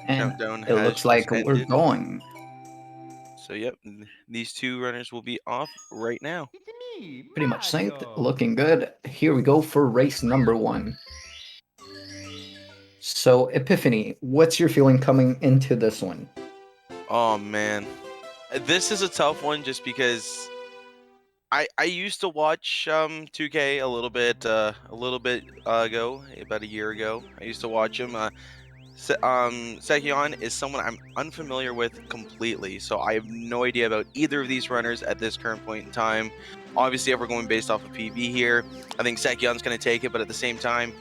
And Countdown it has looks like just we're ended. going. So yep, these two runners will be off right now. It's me, Pretty much synced, Mario. looking good. Here we go for race number 1. So, Epiphany, what's your feeling coming into this one? Oh man, this is a tough one just because I used to watch 2K a little bit ago, about a year ago. I used to watch him. SEceon is someone I'm unfamiliar with completely, so I have no idea about either of these runners at this current point in time. Obviously, if we're going based off of PB here, I think SEceon's going to take it, but at the same time,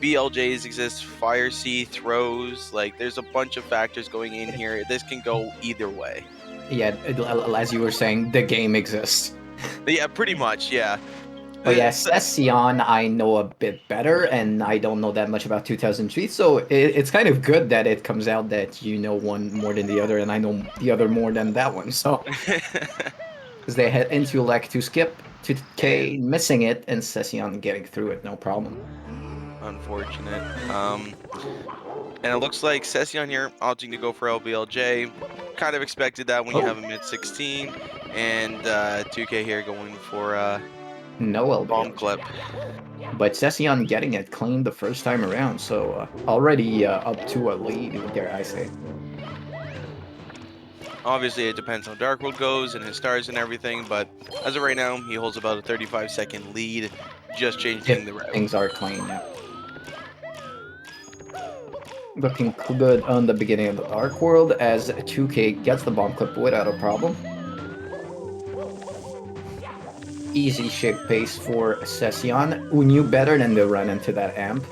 BLJs exist, Fire C throws, like there's a bunch of factors going in here. This can go either way. Yeah, as you were saying, the game exists. Yeah, pretty much, yeah. But yeah, S- SEceon I know a bit better, and I don't know that much about 2003, so it's kind of good that it comes out that you know one more than the other, and I know the other more than that one, so... Because they had intellect to skip, 2K missing it, and SEceon getting through it, no problem. Unfortunate. And it looks like SEceon here opting to go for LBLJ. Kind of expected that when you have a mid 16, and 2K here going for No bomb LBL. clip. But SEceon getting it clean the first time around, so already up to a lead, dare I say. Obviously, it depends how Dark World goes and his stars and everything, but as of right now, he holds about a 35-second lead, just changing the If route. things are clean, yeah. Looking good on the beginning of the Dark World as 2K gets the bomb clip without a problem. Easy shape pace for SEceon, who knew better than to run into that amp.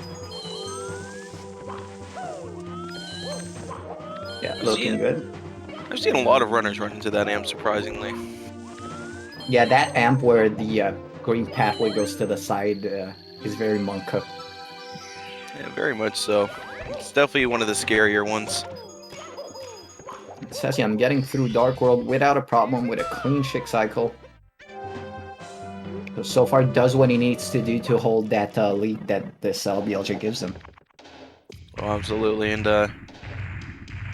Yeah, looking good. I've seen a lot of runners run into that amp, surprisingly. Yeah, that amp where the green pathway goes to the side is very Monka. Yeah, very much so. It's definitely one of the scarier ones. SEceon getting through Dark World without a problem with a clean Chick cycle. So far does what he needs to do to hold that lead that this LBLJ gives him. Oh, absolutely, and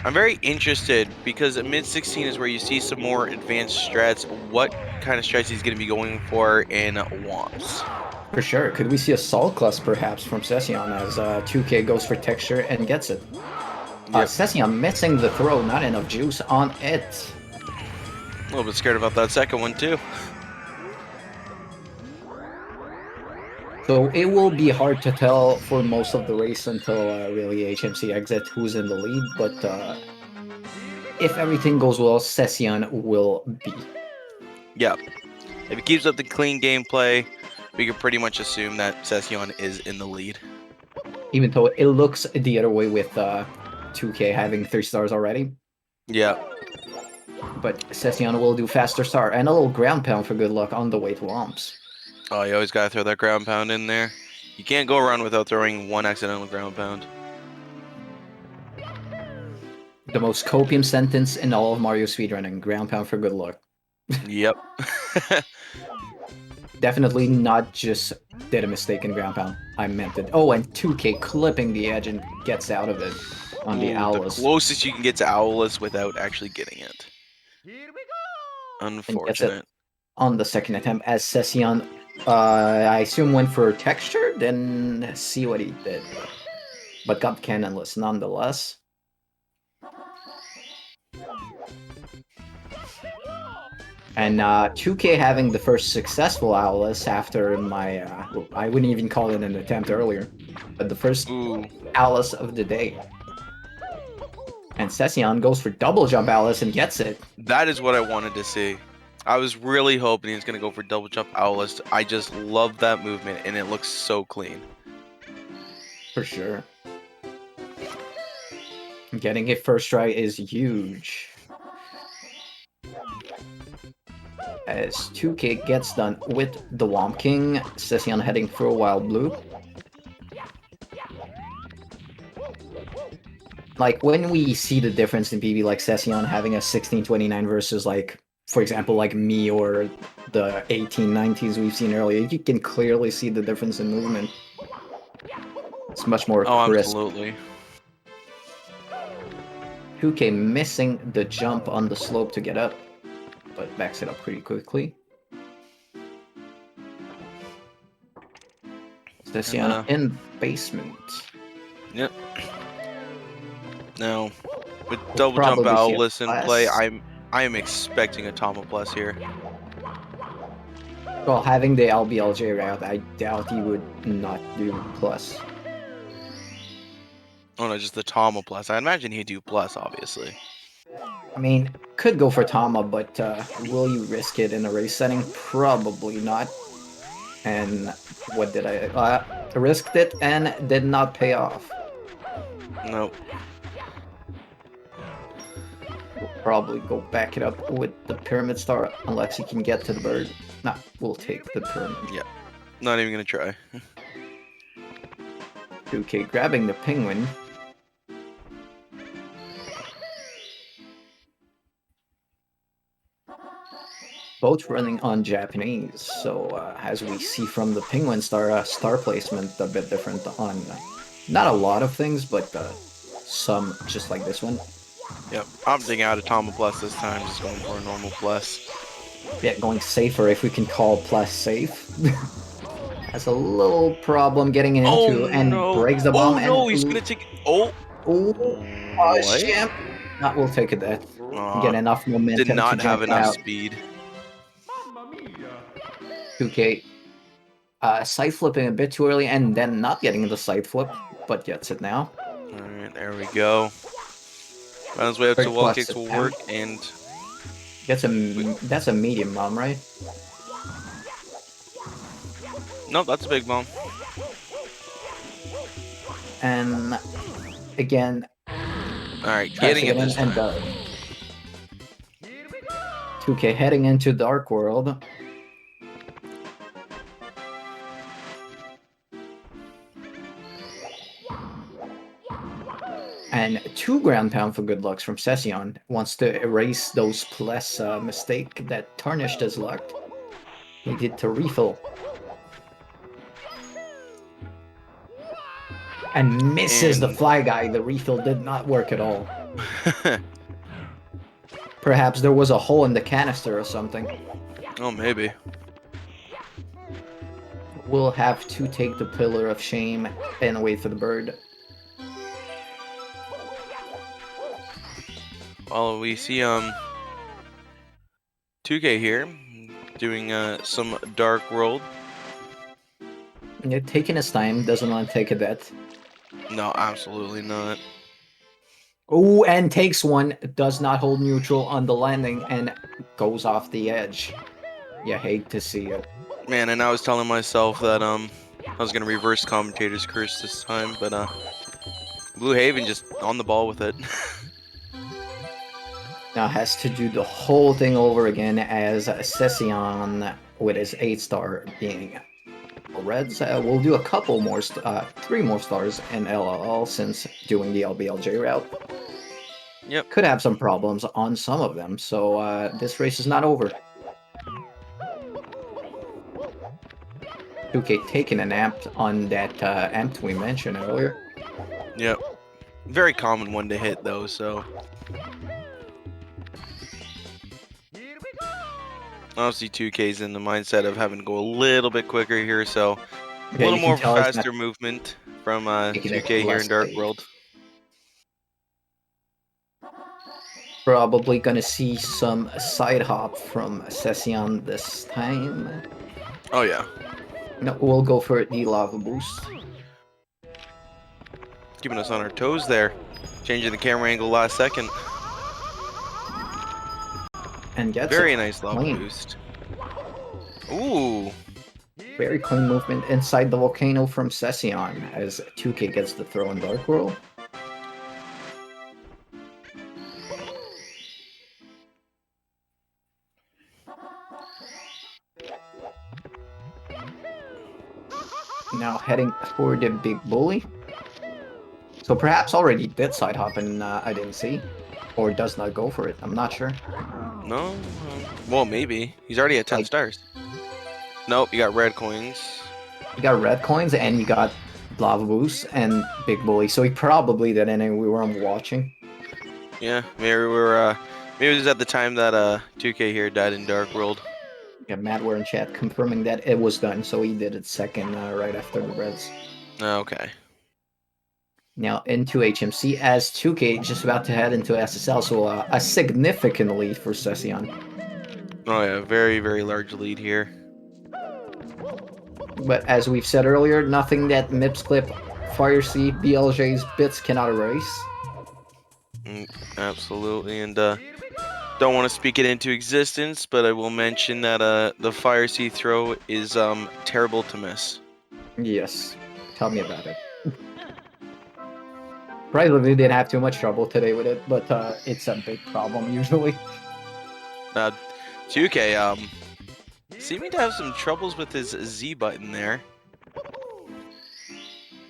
I'm very interested because at mid 16 is where you see some more advanced strats. What kind of strats he's going to be going for in WOMPs? For sure. Could we see a Sol Clus perhaps from SEceon as 2K goes for texture and gets it? Yep. SEceon missing the throw, not enough juice on it. A little bit scared about that second one too. So it will be hard to tell for most of the race until really HMC exit who's in the lead, but if everything goes well, SEceon will be. Yep. If he keeps up the clean gameplay, we can pretty much assume that SEceon is in the lead. Even though it looks the other way with 2K having 3 stars already. Yeah. But SEceon will do faster star and a little ground pound for good luck on the way to Womps. Oh, you always gotta throw that ground pound in there. You can't go around without throwing one accidental ground pound. The most copium sentence in all of Mario speedrunning, ground pound for good luck. Yep. Definitely not just did a mistake in ground pound. I meant it. Oh, and 2K clipping the edge and gets out of it on the Ooh, the Owlus. closest you can get to Owlus without actually getting it. Here we go. And gets it Unfortunate. on the second attempt as SEceon, I assume went for texture, then see what he did. But got cannonless nonetheless. And 2K having the first successful Owlus after my, I wouldn't even call it an attempt earlier, but the first Owlus of the day. And SEceon goes for double jump Owlus and gets it. That is what I wanted to see. I was really hoping he was going to go for double jump Owlus. I just love that movement, and it looks so clean. For sure. Getting it first try is huge. As 2K gets done with the Womp King, SEceon heading for a Wild Blue. Like, when we see the difference in PB, like SEceon having a 1629 versus, like, for example, like me or the 1890s we've seen earlier, you can clearly see the difference in movement. It's much more crisp. Absolutely. 2K missing the jump on the slope to get up, but backs it up pretty quickly. SEceon in basement. Yep. Now, with We'll double jump probably see out, a listen, play, plus. I am expecting a Tama Plus here. Well, having the LBLJ route, I doubt he would not do plus. Oh no, just the Tama Plus. I imagine he'd do Plus, obviously. I mean, could go for Tama, but will you risk it in a race setting? Probably not. And what did I... risked it and did not pay off. Nope. We'll probably go back it up with the Pyramid Star, unless he can get to the bird. Nah, we'll take the Pyramid. Yeah. Not even gonna try. 2K grabbing the Penguin. Both running on Japanese, so as we see from the Penguin Star, star placement a bit different on not a lot of things, but some just like this one. Yep. Opting out of Tama Plus this time, just going for a normal Plus. Yeah, going safer if we can call plus safe. Has a little problem getting into and breaks the bomb. Oh no, and he's gonna take. Oh. What? Shit. Not will take a death. Get enough Did momentum not to have jump enough out. speed. Mamma mia! 2K side flipping a bit too early and then not getting the side flip, but gets it now. Alright, there we go. Found his way up to wall kicks will work, and that's a medium bomb, right? no, that's a big bomb. And again, Alright, getting it this time. and 2K heading into Dark World. And 2 ground pound for good lucks from SEceon. Wants to erase those plus mistake that tarnished his luck. He did to refill. And misses the fly guy. The refill did not work at all. Perhaps there was a hole in the canister or something. Oh, maybe. We'll have to take the Pillar of Shame and wait for the bird. Well, we see 2K here doing some Dark World. Yeah, taking his time, doesn't want to take a bet. No, absolutely not. Oh, and takes one, does not hold neutral on the landing, and goes off the edge. You hate to see it. Man, and I was telling myself that I was gonna reverse commentator's curse this time, but Blue Haven just on the ball with it. Now has to do the whole thing over again as SEceon with his 8-star being Reds. We'll do a couple more, 3 more stars in LLL since doing the LBLJ route. Yep. Could have some problems on some of them, so this race is not over. 2K taking an amp on that amp we mentioned earlier. Yep. Very common one to hit though, so. Obviously 2K's in the mindset of having to go a little bit quicker here, so a little more faster movement from 2K here in Dark World. Probably gonna see some side hop from SEceon this time. Oh yeah. No, we'll go for the lava boost. Keeping us on our toes there. Changing the camera angle last second. And gets very it. Nice lava Clean. boost. Ooh. Very clean movement inside the volcano from SEceon as 2K gets the throw in Dark World. Now heading for the big bully. So perhaps already did side hop and I didn't see. Or does not go for it, I'm not sure. No? Well, maybe. He's already at 10 stars. Nope, you got red coins. You got red coins and you got lava boost and big bully. So he probably did it and we weren't watching. Yeah, maybe it was at the time that 2K here died in Dark World. Yeah, Matt were in chat confirming that it was done, so he did it second right after the Reds. Okay. Now into HMC as 2K just about to head into SSL, so a significant lead for SEceon. Oh yeah, very, very large lead here. But as we've said earlier, nothing that Mips Clip, Fire C, BLJ's bits cannot erase. Absolutely, and don't want to speak it into existence, but I will mention that the Fire C throw is terrible to miss. Yes, tell me about it. Surprisingly, didn't have too much trouble today with it, but it's a big problem usually. 2K seeming to have some troubles with his Z button there.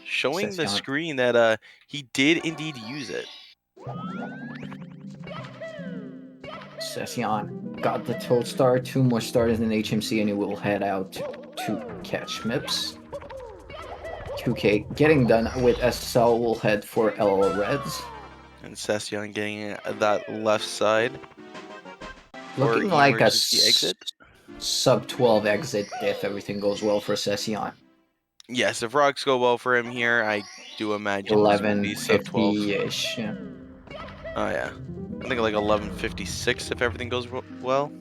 Showing the SEceon. screen that he did indeed use it. SEceon got the Toad Star, 2 more stars in HMC, and he will head out to catch Mips. 2K getting done with SSL will head for LL Reds. And SEceon getting that left side. Looking like a exit. sub 12 exit if everything goes well for SEceon. Yes, if rocks go well for him here, I do imagine this will be sub 12. 1150-ish. Yeah. Oh yeah, I think like 11:56 if everything goes well.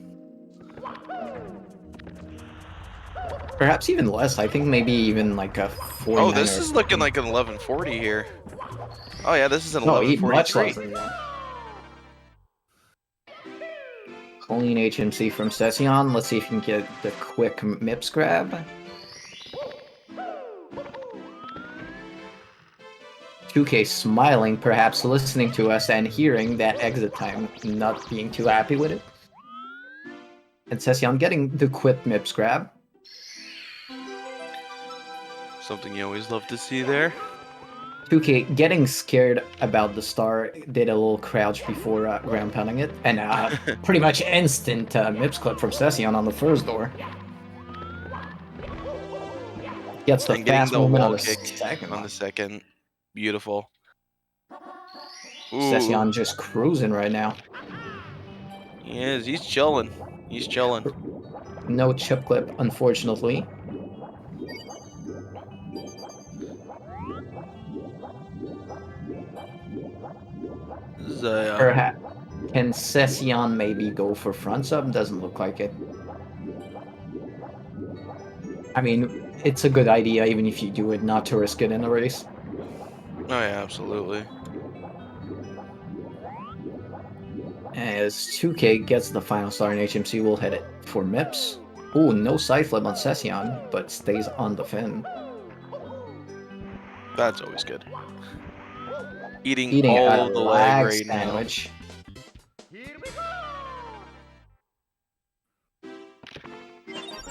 Perhaps even less. I think maybe even like a 49. Oh, this is looking like an 11:40 here. Oh yeah, this is an no, 11:43. much less than that. Clean HMC from SEceon. Let's see if you can get the quick Mips grab. 2K smiling, perhaps listening to us and hearing that exit time, not being too happy with it. And SEceon getting the quick Mips grab. Something you always love to see there. 2K getting scared about the star, did a little crouch before ground pounding it, and pretty much instant Mips clip from SEceon on the first door. Gets the fast movement on the second one. second. Beautiful. SEceon just cruising right now. He is. He's chilling. He's chilling. No chip clip, unfortunately. Perhaps. Can SEceon maybe go for front sub? Doesn't look like it. I mean, it's a good idea even if you do it not to risk it in a race. Oh yeah, absolutely. As 2K gets the final star in HMC, we'll hit it for Mips. Ooh, no side flip on SEceon, but stays on the fin. That's always good. Eating all the lag right sandwich. Now.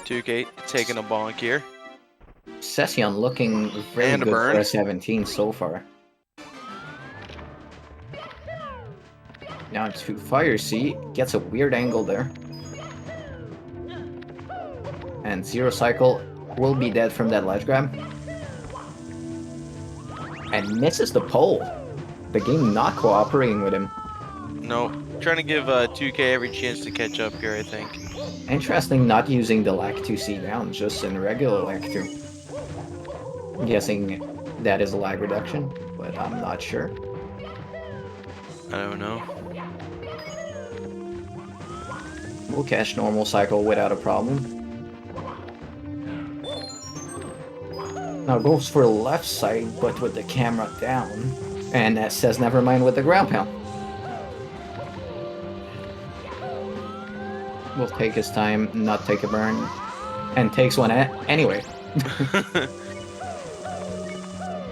2K taking a bonk here. SEceon looking very good for S17 so far. Now to Fire C, gets a weird angle there. And Zero Cycle will be dead from that ledge grab. And misses the pole. The game not cooperating with him. No, trying to give 2K every chance to catch up here, I think. Interesting not using the lag 2C down, just in regular lag 2. I'm guessing that is a lag reduction, but I'm not sure. I don't know. We'll catch normal cycle without a problem. Now goes for left side, but with the camera down. And that says never mind with the ground pound. Will take his time, not take a burn. And takes one anyway.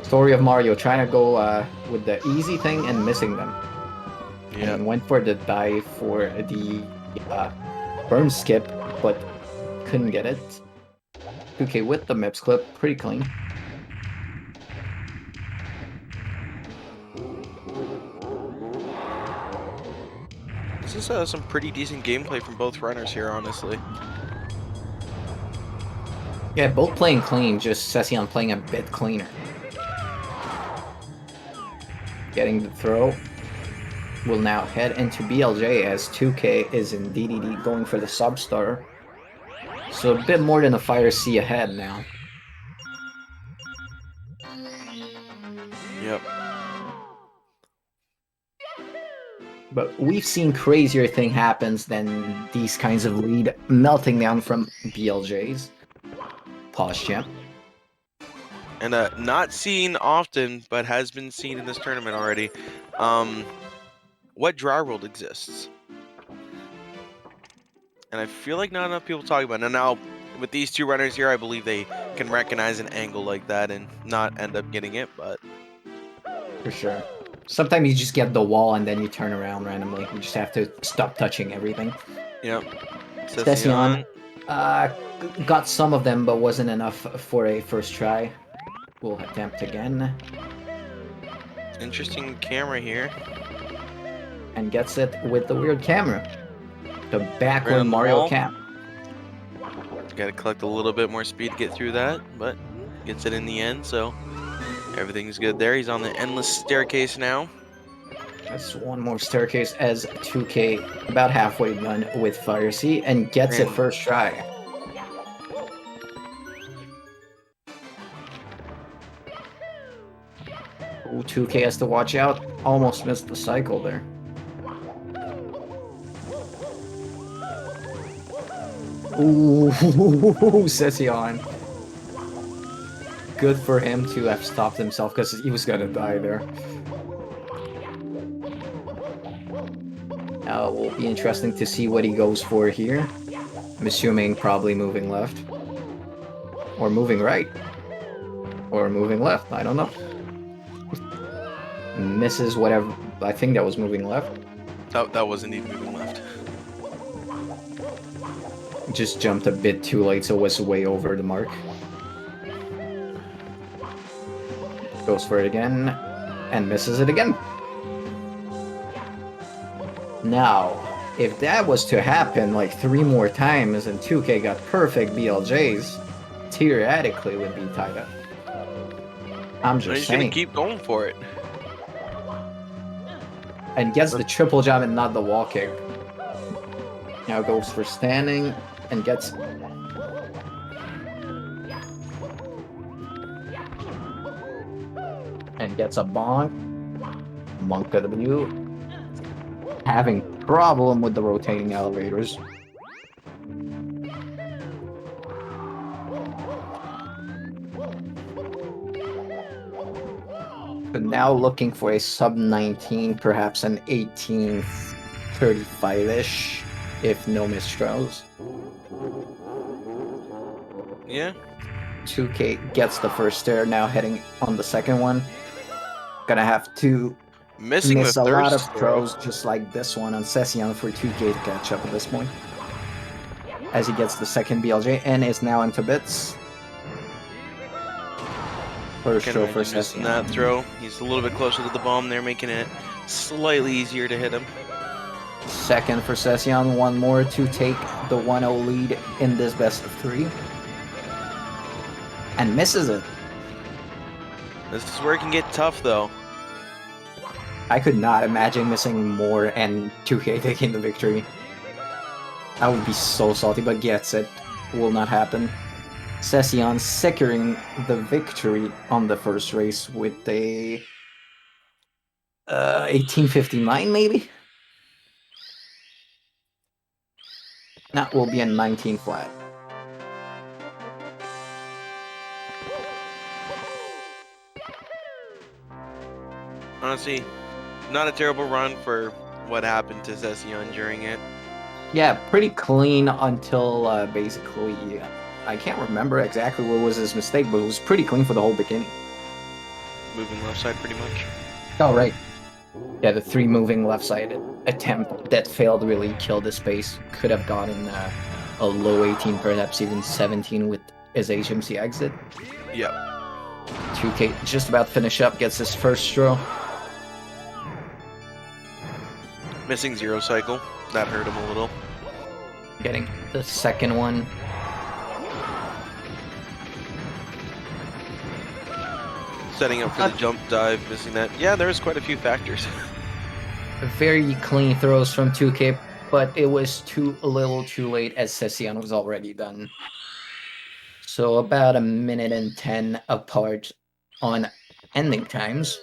Story of Mario, trying to go with the easy thing and missing them. Yeah. And went for the dive for the burn skip, but couldn't get it. 2K with the Mips clip, pretty clean. This is some pretty decent gameplay from both runners here, honestly. Yeah, both playing clean, just SEceon playing a bit cleaner. Getting the throw. will now head into BLJ as 2K is in DDD going for the Substar. So a bit more than a Fire C ahead now. Yep. But we've seen crazier thing happens than these kinds of lead melting down from BLJs. Pause champ. And not seen often, but has been seen in this tournament already. What dry world exists? And I feel like not enough people talk about it. Now, with these two runners here, I believe they can recognize an angle like that and not end up getting it, but... For sure. Sometimes you just get the wall and then you turn around randomly. You just have to stop touching everything. Yep. SEceon got some of them, but wasn't enough for a first try. We'll attempt again. Interesting camera here. And gets it with the weird camera. The backward Around the Mario wall. cam. Got to collect a little bit more speed to get through that, but gets it in the end, so everything's good there. He's on the endless staircase now. That's one more staircase as 2K about halfway done with Fire C and gets it first try. Ooh, 2K has to watch out. Almost missed the cycle there. Ooh, SEceon. Good for him to have stopped himself because he was gonna die there. Now it will be interesting to see what he goes for here. I'm assuming probably moving left. Or moving right. Or moving left, I don't know. Misses whatever, I think that was moving left. That was indeed moving left. Just jumped a bit too late, so was way over the mark. Goes for it again, and misses it again. Now, if that was to happen like 3 more times and 2K got perfect BLJs, theoretically would be tied up. I'm just He's saying. gonna keep going for it. And gets the triple jump and not the wall kick. Now goes for standing and gets... And gets a bonk. Monk W. Having problem with the rotating elevators. But now looking for a sub 19, perhaps an 1835-ish, if no mistrials. Yeah. 2K gets the first stair, now heading on the second one. Gonna have to Missing miss the a third lot of stair. throws just like this one on SEceon for 2K to catch up at this point. As he gets the second BLJ and is now into bits. First Can throw for imagine missing that SEceon. throw. He's a little bit closer to the bomb there, making it slightly easier to hit him. Second for SEceon, one more to take the 1-0 lead in this best of 3. And misses it. This is where it can get tough, though. I could not imagine missing more and 2K taking the victory. I would be so salty, but gets it. Will not happen. SEceon securing the victory on the first race with a 1859 maybe? That will be a 19 flat. Honestly, not a terrible run for what happened to SEceon during it. Yeah, pretty clean until basically, I can't remember exactly what was his mistake, but it was pretty clean for the whole beginning. Moving left side pretty much. Oh, right. Yeah, the 3 moving left-sided attempt that failed really killed his pace. Could have gotten a low 18, perhaps even 17 with his HMC exit. Yep. 2K just about finish up, gets his first throw. Missing 0 cycle. That hurt him a little. Getting the second one. Setting up for the jump dive, missing that. Yeah, there's quite a few factors. Very clean throws from 2K, but it was a little too late as SEceon was already done. So about a minute and 10 apart on ending times,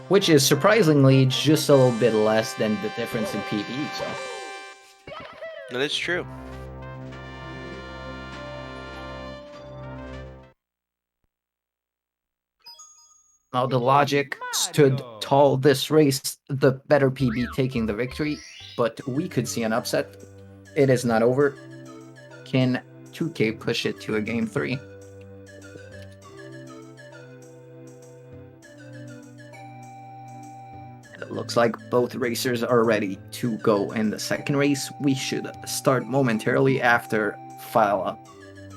which is surprisingly just a little bit less than the difference in PB. So That is true. now the logic stood tall this race, the better PB taking the victory, but we could see an upset. It is not over. Can 2K push it to a game 3? It looks like both racers are ready to go in the second race. We should start momentarily after file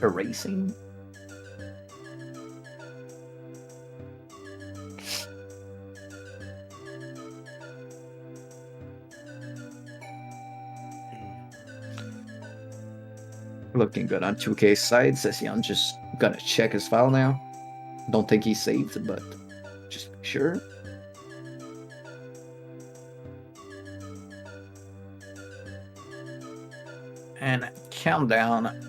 erasing. Looking good on 2K's side. SEceon just gonna check his file now. Don't think he's saved, but just be sure. And countdown.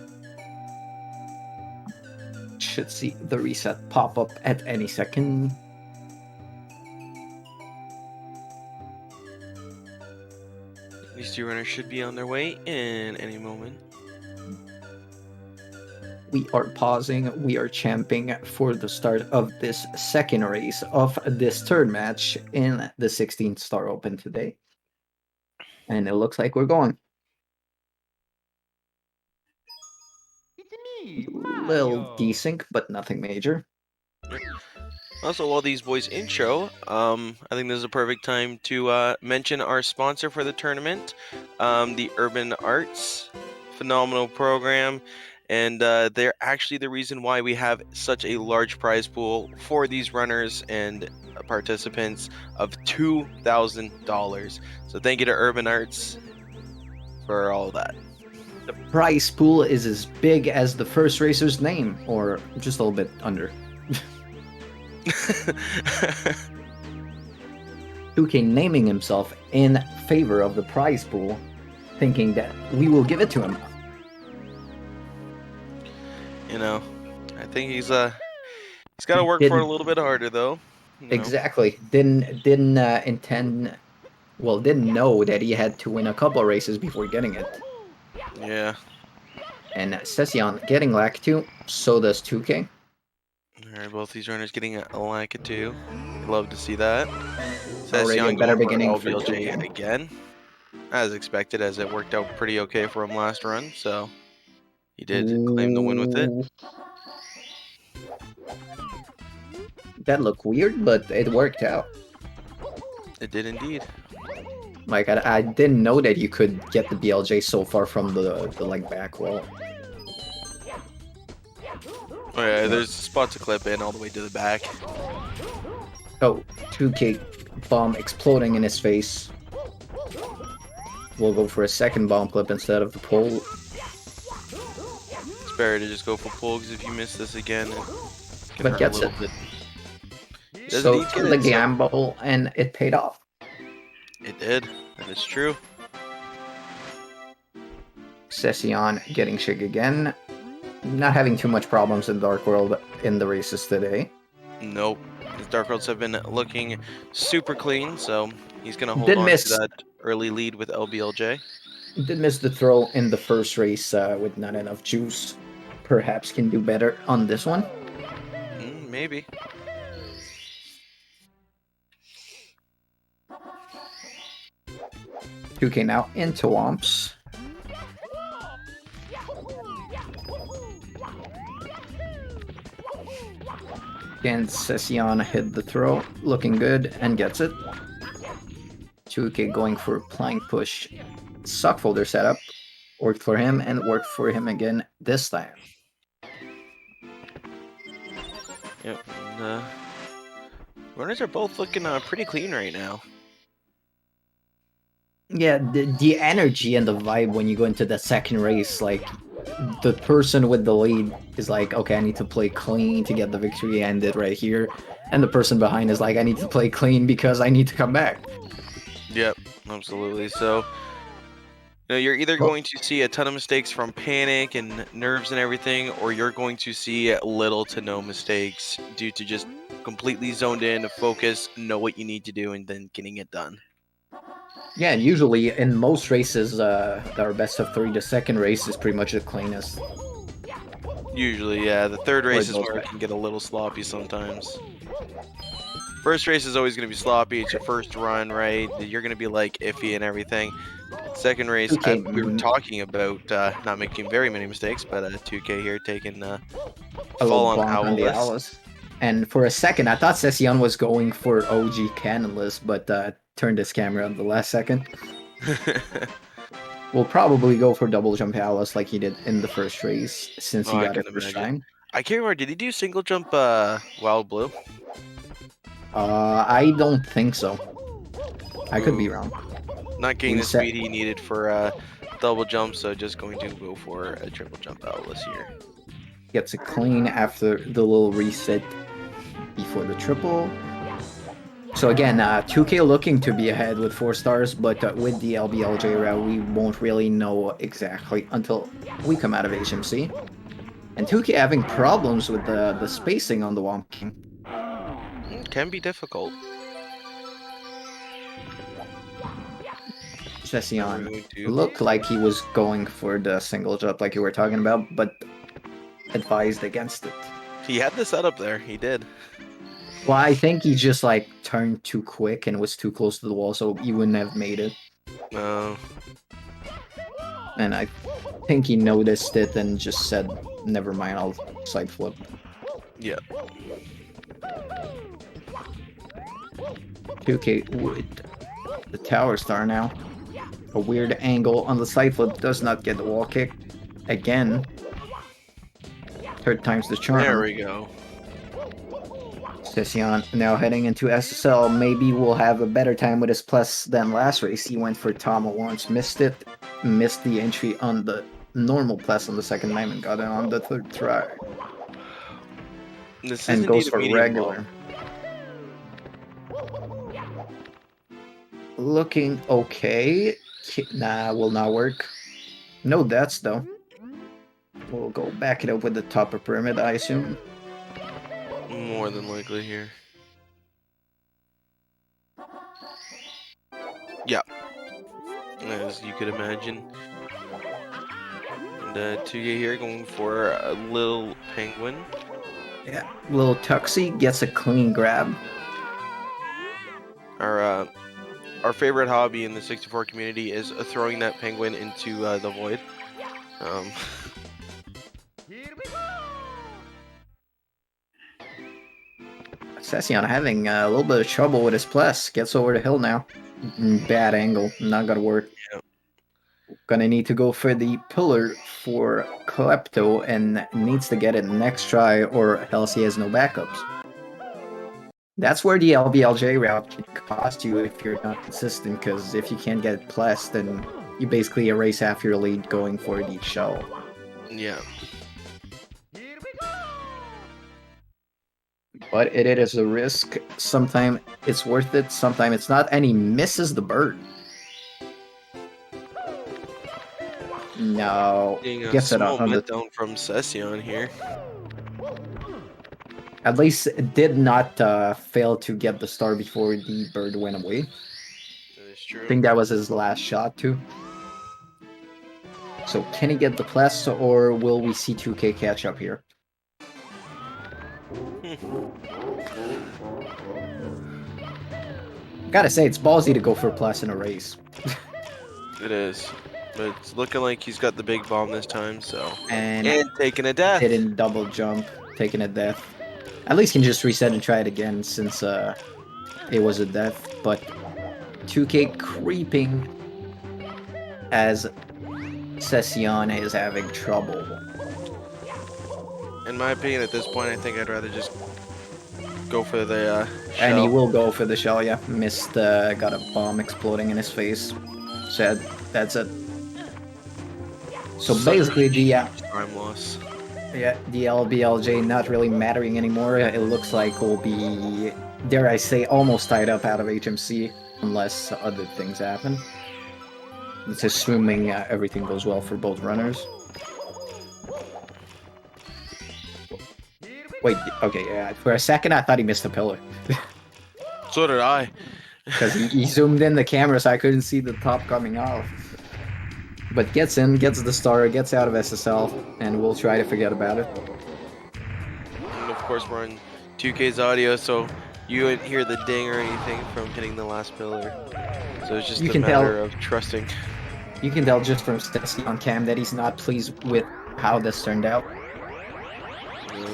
Should see the reset pop up at any second. These two runners should be on their way in any moment. We are pausing, we are champing for the start of this second race of this third match in the 16th Star Open today. And it looks like we're going. It's me, Little Mario. desync, but nothing major. Also, while these boys intro, I think this is a perfect time to mention our sponsor for the tournament, the Urban Arts. Phenomenal program, and they're actually the reason why we have such a large prize pool for these runners and participants of $2,000. So thank you to Urban Arts for all that. The prize pool is as big as the first racer's name, or just a little bit under. 2K naming himself in favor of the prize pool, thinking that we will give it to him. You know, I think he's got to work for it a little bit harder though. Exactly. Didn't know that he had to win a couple races before getting it. Yeah. And SEceon getting Lakitu, so does 2K. Alright, both these runners getting a Lakitu. Love to see that. Already a SEceon better going for beginning for LBLJ 2K. again. As expected, as it worked out pretty okay for him last run, so he did claim the win with it. That looked weird, but it worked out. It did indeed. Like, I didn't know that you could get the BLJ so far from the like back wall. Oh yeah, there's a spot to clip in all the way to the back. Oh, 2K bomb exploding in his face. We'll go for a second bomb clip instead of the pole. It's better to just go for pull, because if you miss this again, But gets it. Does So indeed get the it, so- gamble, and it paid off. It did. That is true. SEceon getting Shig again. Not having too much problems in Dark World in the races today. Nope. His Dark Worlds have been looking super clean, so he's going to hold Did on miss. to that early lead with LBLJ. Did miss the throw in the first race with not enough juice. Perhaps can do better on this one. Maybe. Okay, now into Womps. Again, SEceon hit the throw, looking good, and gets it. 2K going for a plank push. Suck folder setup. Worked for him, and worked for him again this time. Yep. And, runners are both looking pretty clean right now. Yeah, the energy and the vibe when you go into the second race, like, the person with the lead is like, okay, I need to play clean to get the victory ended right here. And the person behind is like, I need to play clean because I need to come back. Yep, absolutely. So, you're either Well, going to see a ton of mistakes from panic and nerves and everything, or you're going to see little to no mistakes due to just completely zoned in, focus, know what you need to do, and then getting it done. yeah, and usually in most races, our best of three, the second race is pretty much the cleanest. Usually, yeah. The third Or race it is goes where it back. can get a little sloppy sometimes. First race is always going to be sloppy. It's your first run, right? You're going to be like iffy and everything. Second race, 2K, we were talking about not making very many mistakes, but 2K here taking a little fall on bonk on the owlless. Alice. And for a second, I thought SEceon was going for OG Cannonless, but turned his camera on the last second. We'll probably go for double jump Alice like he did in the first race, since Oh, he I got can it first imagine. time. I can't remember. Did he do single jump Wild Blue? I don't think so. I could be Ooh, wrong. not getting the Reset. speed he needed for double jump, so just going to go for a triple jump owlless here. Gets a clean after the little reset before the triple. So again, 2K looking to be ahead with 4 stars, but with the LBLJ route, we won't really know exactly until we come out of HMC. And 2K having problems with the spacing on the Womp King. Can be difficult. SEceon Going to looked like he was going for the single jump like you were talking about, but advised against it. He had the setup there. He did. Well, I think he just like turned too quick and was too close to the wall, so he wouldn't have made it. No. And I think he noticed it and just said, never mind, I'll side flip. Yeah. 2K with the tower star now. A weird angle on the side flip does not get the wall kick. Again. Third time's the charm. There we go. SEceon now heading into SSL. Maybe we'll have a better time with his plus than last race. He went for Tama once, missed it, missed the entry on the normal plus on the second time and got it on the third try. This is And goes indeed a for medium regular. ball. Looking okay. Nah, will not work. No deaths though. We'll go back it up with the top of pyramid, I assume. More than likely here. Yeah. As you could imagine. And 2K here going for a little penguin. Yeah, little Tuxie gets a clean grab. Our favorite hobby in the 64 community is throwing that penguin into the void. SEceon having a little bit of trouble with his plus. Gets over the hill now. Bad angle. Not gonna work. Yep. Gonna need to go for the pillar for Klepto and needs to get it next try or else he has no backups. That's where the LBLJ route can cost you if you're not consistent, because if you can't get it plus, then you basically erase half your lead going for the shell. Yeah. But it is a risk. Sometimes it's worth it, sometimes it's not, and he misses the bird. No, Getting a gets it small on the... meltdown from SEceon here. At least it did not fail to get the star before the bird went away. That is true. I think that was his last shot too. So can he get the plus, or will we see 2K catch up here? Gotta say, it's ballsy to go for a plus in a race. It is. But it's looking like he's got the big bomb this time, so. And taking a death. didn't double jump, taking a death. At least can just reset and try it again since it was a death. But 2K creeping as SEceon is having trouble. In my opinion, at this point, I think I'd rather just go for the And he shell. will go for the shell, yeah. Missed, got a bomb exploding in his face. Said, that's it. So basically, the time loss. yeah, the LBLJ not really mattering anymore. It looks like we'll be, dare I say, almost tied up out of HMC. unless other things happen. It's assuming everything goes well for both runners. Wait, okay, yeah. For a second, I thought he missed the pillar. So did I. Because he zoomed in the camera so I couldn't see the top coming off. But gets in, gets the star, gets out of SSL, and we'll try to forget about it. And of course, we're on 2K's audio, so you wouldn't hear the ding or anything from hitting the last pillar. So it's just You a can matter tell- of trusting. You can tell just from SEceon on cam that he's not pleased with how this turned out. Yeah.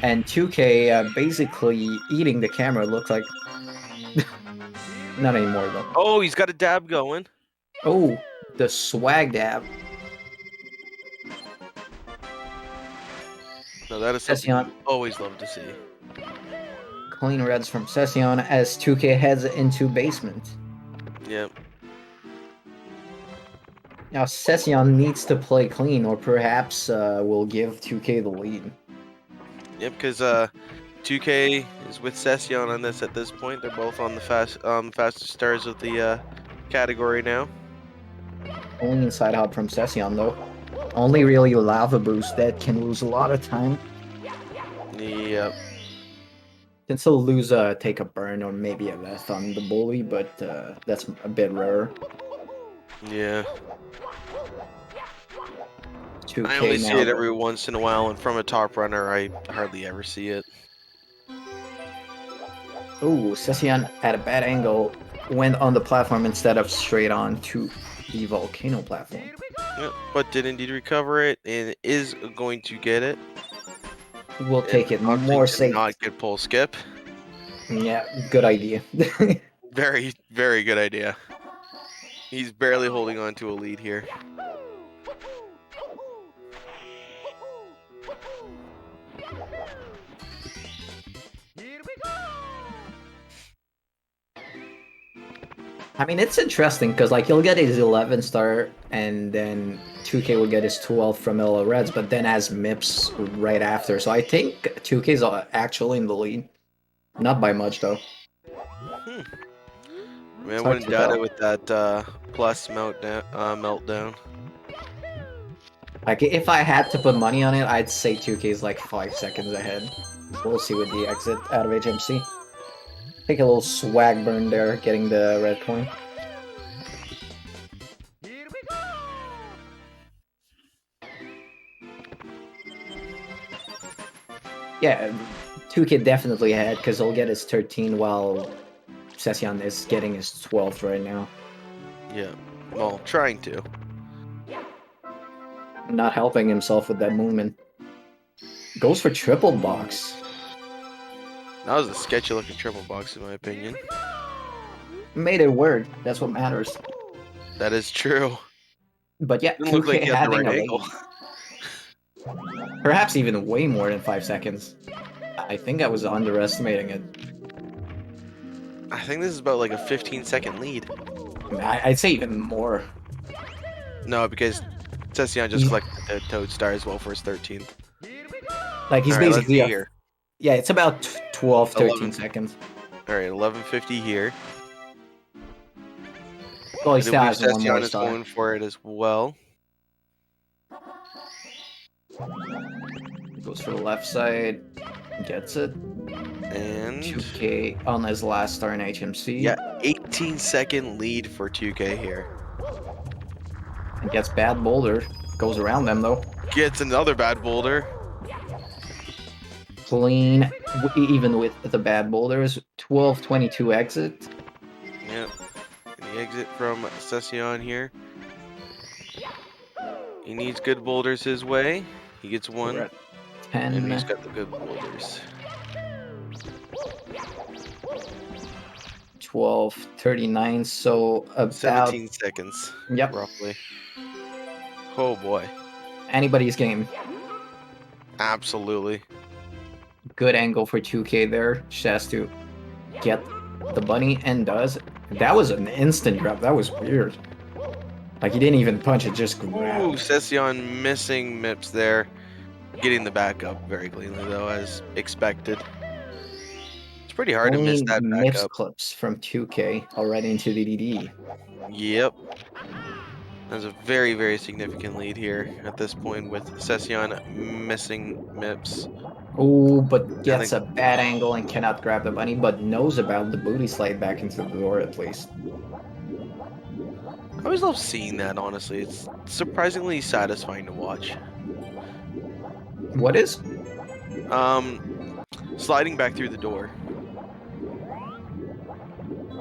And 2K basically eating the camera looked like... Not anymore, though. Oh, he's got a dab going. Oh, the swag dab. No, that is something SEceon. you always love to see. Clean reds from SEceon as 2K heads into basement. Yep. Now, SEceon needs to play clean, or perhaps will give 2K the lead. Yep, because 2K is with SEceon on this at this point. They're both on the fastest stars of the category now. Only inside hop from SEceon, though. Only really lava boost that can lose a lot of time. Yep. Can still lose take a burn or maybe a vest on the bully, but that's a bit rare. Yeah. 2K I only now, see it though. every once in a while, and from a top runner, I hardly ever see it. Ooh, SEceon at a bad angle went on the platform instead of straight on to the volcano platform. Yep, but did indeed recover it, and is going to get it. We'll take it Obviously more did safe. not get pull skip. Yeah, good idea. Very, very good idea. He's barely holding on to a lead here. I mean, it's interesting because like he'll get his 11 star and then 2K will get his 12 from Illa Reds, but then has MIPS right after. So I think 2K's actually in the lead. Not by much though. I mean, I It's hard wouldn't to doubt tell. it with that plus meltdown. Like if I had to put money on it, I'd say 2K's like 5 seconds ahead. We'll see with the exit out of HMC. Take a little swag burn there, getting the red coin. Yeah, 2K definitely ahead because he'll get his 13 while SEceon is getting his 12th right now. Yeah, well, trying to. Not helping himself with that movement. Goes for triple box. That was a sketchy looking triple box in my opinion. Made it work. That's what matters. That is true. But yeah, Didn't look 2K like he had the having right a angle. lead. Perhaps even way more than 5 seconds. I think I was underestimating it. I think this is about like a 15-second lead. I'd say even more. No, because SEceon just collected the Toad Star as well for his 13th. Like he's All right, let's basically see a, here. yeah, it's about 12, 13 11. seconds. All right, 11:50 here. Well, he And still I has believe one more SEceon is star. going for it as well. Goes for the left side, gets it. And 2K on his last star in HMC. yeah, 18-second lead for 2K here. And gets bad boulder. Goes around them though. Gets another bad boulder. Clean, even with the bad boulders. 12-22 exit. Yep. And the exit from SEceon here. He needs good boulders his way. He gets one. We're at And he's 10. got the good boulders. 12-39. So about 17 seconds, yep, roughly. Oh boy. anybody's game. Absolutely. Good angle for 2K there. Just has to get the bunny and does. That was an instant grab. That was weird. Like he didn't even punch it, just Ooh, grabbed. SEceon missing MIPS there. Getting the back up very cleanly though, as expected. It's pretty hard to miss Only that MIPS backup. clips from 2K already into DDD. Yep. There's a very, very significant lead here at this point with SEceon missing MIPS. Oh, but I gets think a bad angle and cannot grab the bunny, but knows about the booty slide back into the door at least. I always love seeing that, honestly. It's surprisingly satisfying to watch. What is? Sliding back through the door.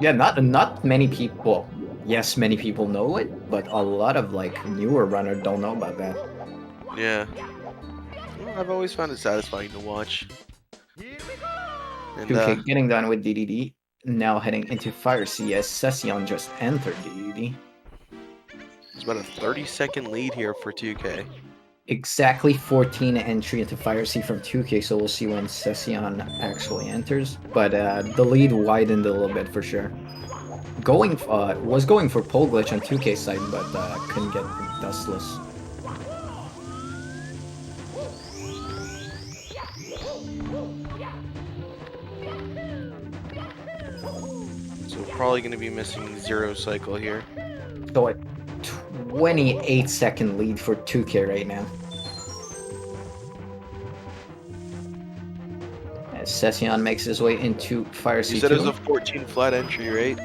Yeah, not many people. Yes, many people know it, but a lot of like newer runners don't know about that. Yeah. Well, I've always found it satisfying to watch. And 2K getting done with DDD. Now heading into Fire C as SEceon just entered DDD. it's about a 30-second lead here for 2K. Exactly 14 entry into Fire C from 2K, so we'll see when SEceon actually enters. But the lead widened a little bit for sure. Was going for pole glitch on 2K side, but couldn't get dustless. So probably going to be missing zero cycle here. So a 28-second lead for 2K right now. As SEceon makes his way into Fire C2. You said it was a 14 flat entry, right?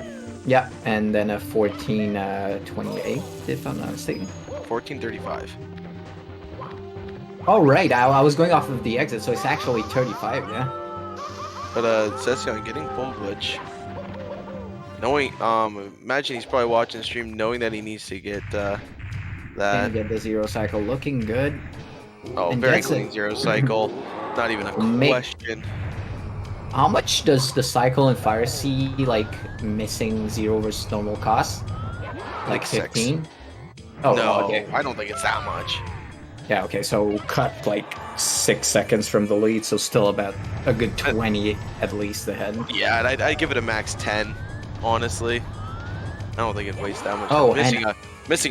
Yeah, and then a 14-28, if I'm not mistaken. 14:35. Oh, right, I was going off of the exit, so it's actually 35, yeah. But SEceon getting pole glitch. Knowing, imagine he's probably watching the stream knowing that he needs to get Can that. get the zero cycle looking good. Oh, and very gets clean it. zero cycle. Not even a question. How much does the cycle in Fire C, like, missing zero versus normal cost? Like 15? Oh, No, okay. I don't think it's that much. Yeah, okay, so cut like 6 seconds from the lead, so still about a good 20 at least ahead. Yeah, and I'd give it a max 10, honestly. I don't think it wastes that much. Oh, missing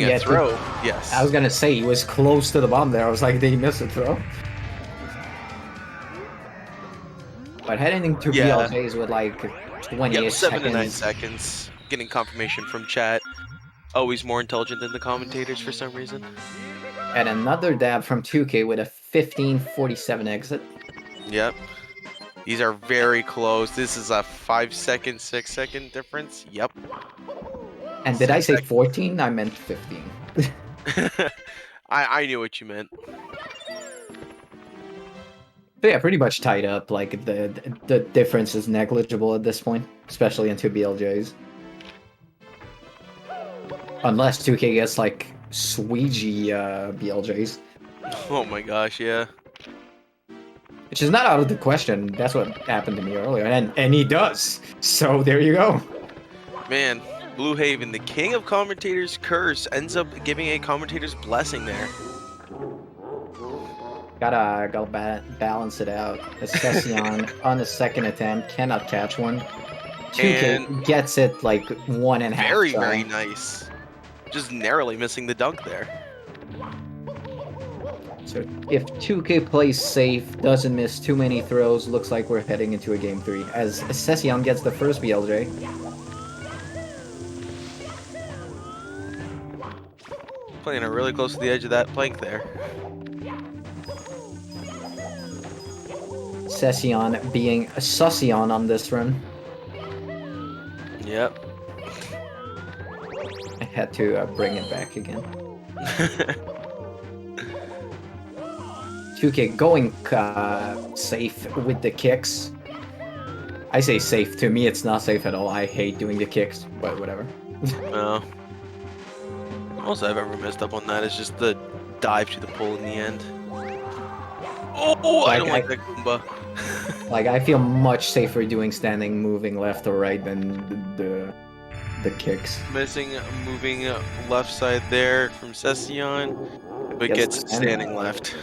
yeah, a throw. Yes. I was gonna say, he was close to the bomb there. I was like, did he miss a throw? But heading into Yeah. BLJs with like 28 Yep, 7 to 9 seconds. seconds. Getting confirmation from chat. Always more intelligent than the commentators for some reason. And another dab from 2K with a 15:47 exit. Yep. These are very close. This is a 5-second, 6-second difference. Yep. And did I say 14? I meant 15. I knew what you meant. But yeah, pretty much tied up. Like the difference is negligible at this point, especially into BLJs. Unless 2K gets like Sweegie BLJs. Oh my gosh, yeah. Which is not out of the question. That's what happened to me earlier. And he does. So there you go. Man, Blue Haven, the king of commentators' curse, ends up giving a commentator's blessing there. Gotta balance it out. SEceon on the second attempt cannot catch one. 2K gets it like 1.5 Very, try. very nice. Just narrowly missing the dunk there. So if 2K plays safe, doesn't miss too many throws, looks like we're heading into a game 3. As SEceon gets the first BLJ. Playing it really close to the edge of that plank there. SEceon being a SEceon on this run. Yep. I had to bring it back again. 2K going safe with the kicks. I say safe. To me, it's not safe at all. I hate doing the kicks, but whatever. No. Most I've ever messed up on that is just the dive to the pole in the end. Oh, I don't like that Goomba. Like, I feel much safer doing standing, moving left or right than the kicks. Missing, moving left side there from SEceon, but Yes, gets standing left.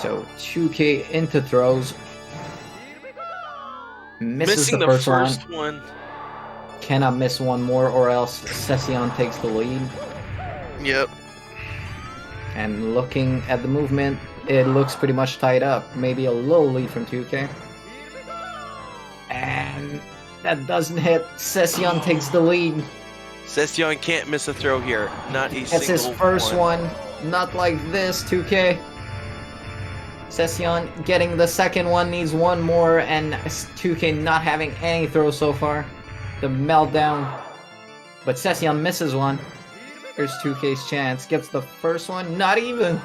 So 2K into throws. Misses Missing the the first one. Cannot miss one more, or else SEceon takes the lead. Yep. And looking at the movement, it looks pretty much tied up. Maybe a little lead from 2K. That doesn't hit. SEceon takes the lead. SEceon can't miss a throw here. Not a That's his single first one. Not like this, 2K. SEceon getting the second one, needs one more, and 2K not having any throws so far. The meltdown. But SEceon misses one. Here's 2K's chance. Gets the first one, not even.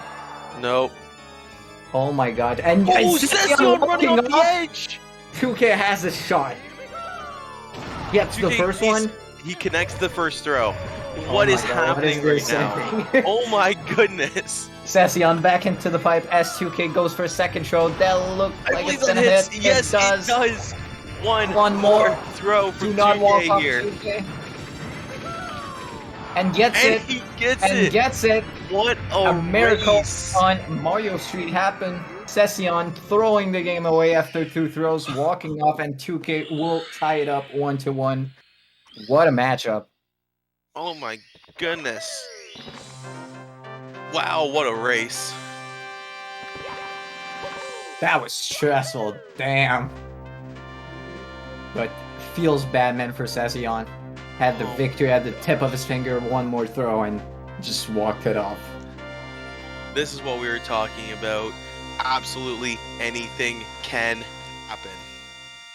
Nope. Oh my god. And Oh, SEceon SEceon running walking off the edge! 2K has a shot. Gets the 2K, first one. He connects the first throw. What is happening what is right this? now? Oh my goodness. SEceon back into the pipe as 2K goes for a second throw. That looked I like believe it's gonna that hits. hit. Yes, it does. it does. One more. throw Do from not walk 2K off here. 2K. And gets And it. he gets And it. gets it. What A miracle race. on Mario Street happened. SEceon throwing the game away after 2 throws, walking off, and 2K will tie it up 1-1. What a matchup. Oh my goodness. Wow, what a race. That was stressful, damn. But feels bad, man, for SEceon. Had the victory at the tip of his finger, one more throw, and just walked it off. This is what we were talking about. Absolutely anything can happen.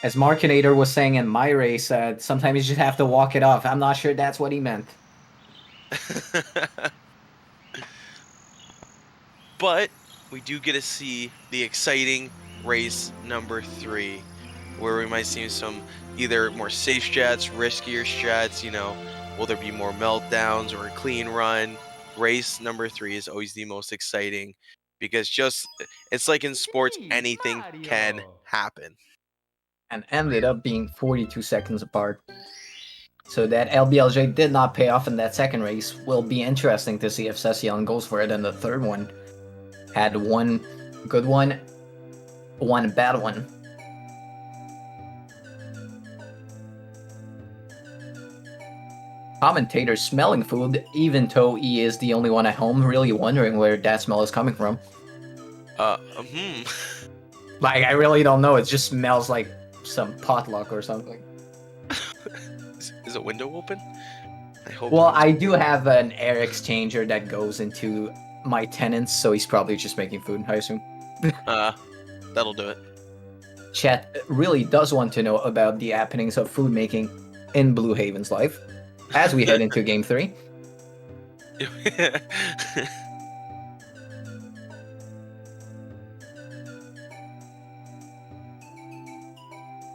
As Markinator was saying in my race, sometimes you just have to walk it off. I'm not sure that's what he meant. But we do get to see the exciting race number 3, where we might see some either more safe strats, riskier strats, you know, will there be more meltdowns or a clean run? Race number 3 is always the most exciting because just it's like in sports, anything can happen. And ended up being 42 seconds apart. So that LBLJ did not pay off in that second race. Will be interesting to see if SEceon goes for it in the third one. Had one good one, one bad one. Commentator smelling food, even though he is the only one at home, really wondering where that smell is coming from. Like, I really don't know. It just smells like some potluck or something. Is a window open? I hope. Well, I do have an air exchanger that goes into my tenants, so he's probably just making food, I assume. That'll do it. Chat really does want to know about the happenings of food making in Blue Haven's life as we head into Game 3.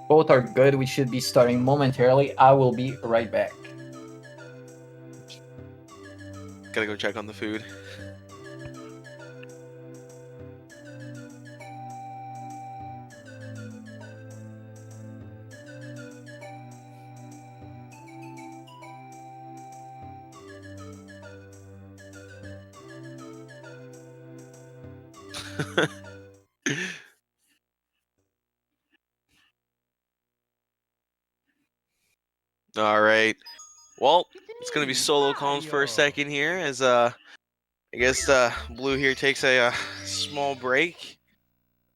Both are good. We should be starting momentarily. I will be right back. Gotta go check on the food. All right. Well, it's gonna be solo comms for a second here, as I guess Blue here takes a small break.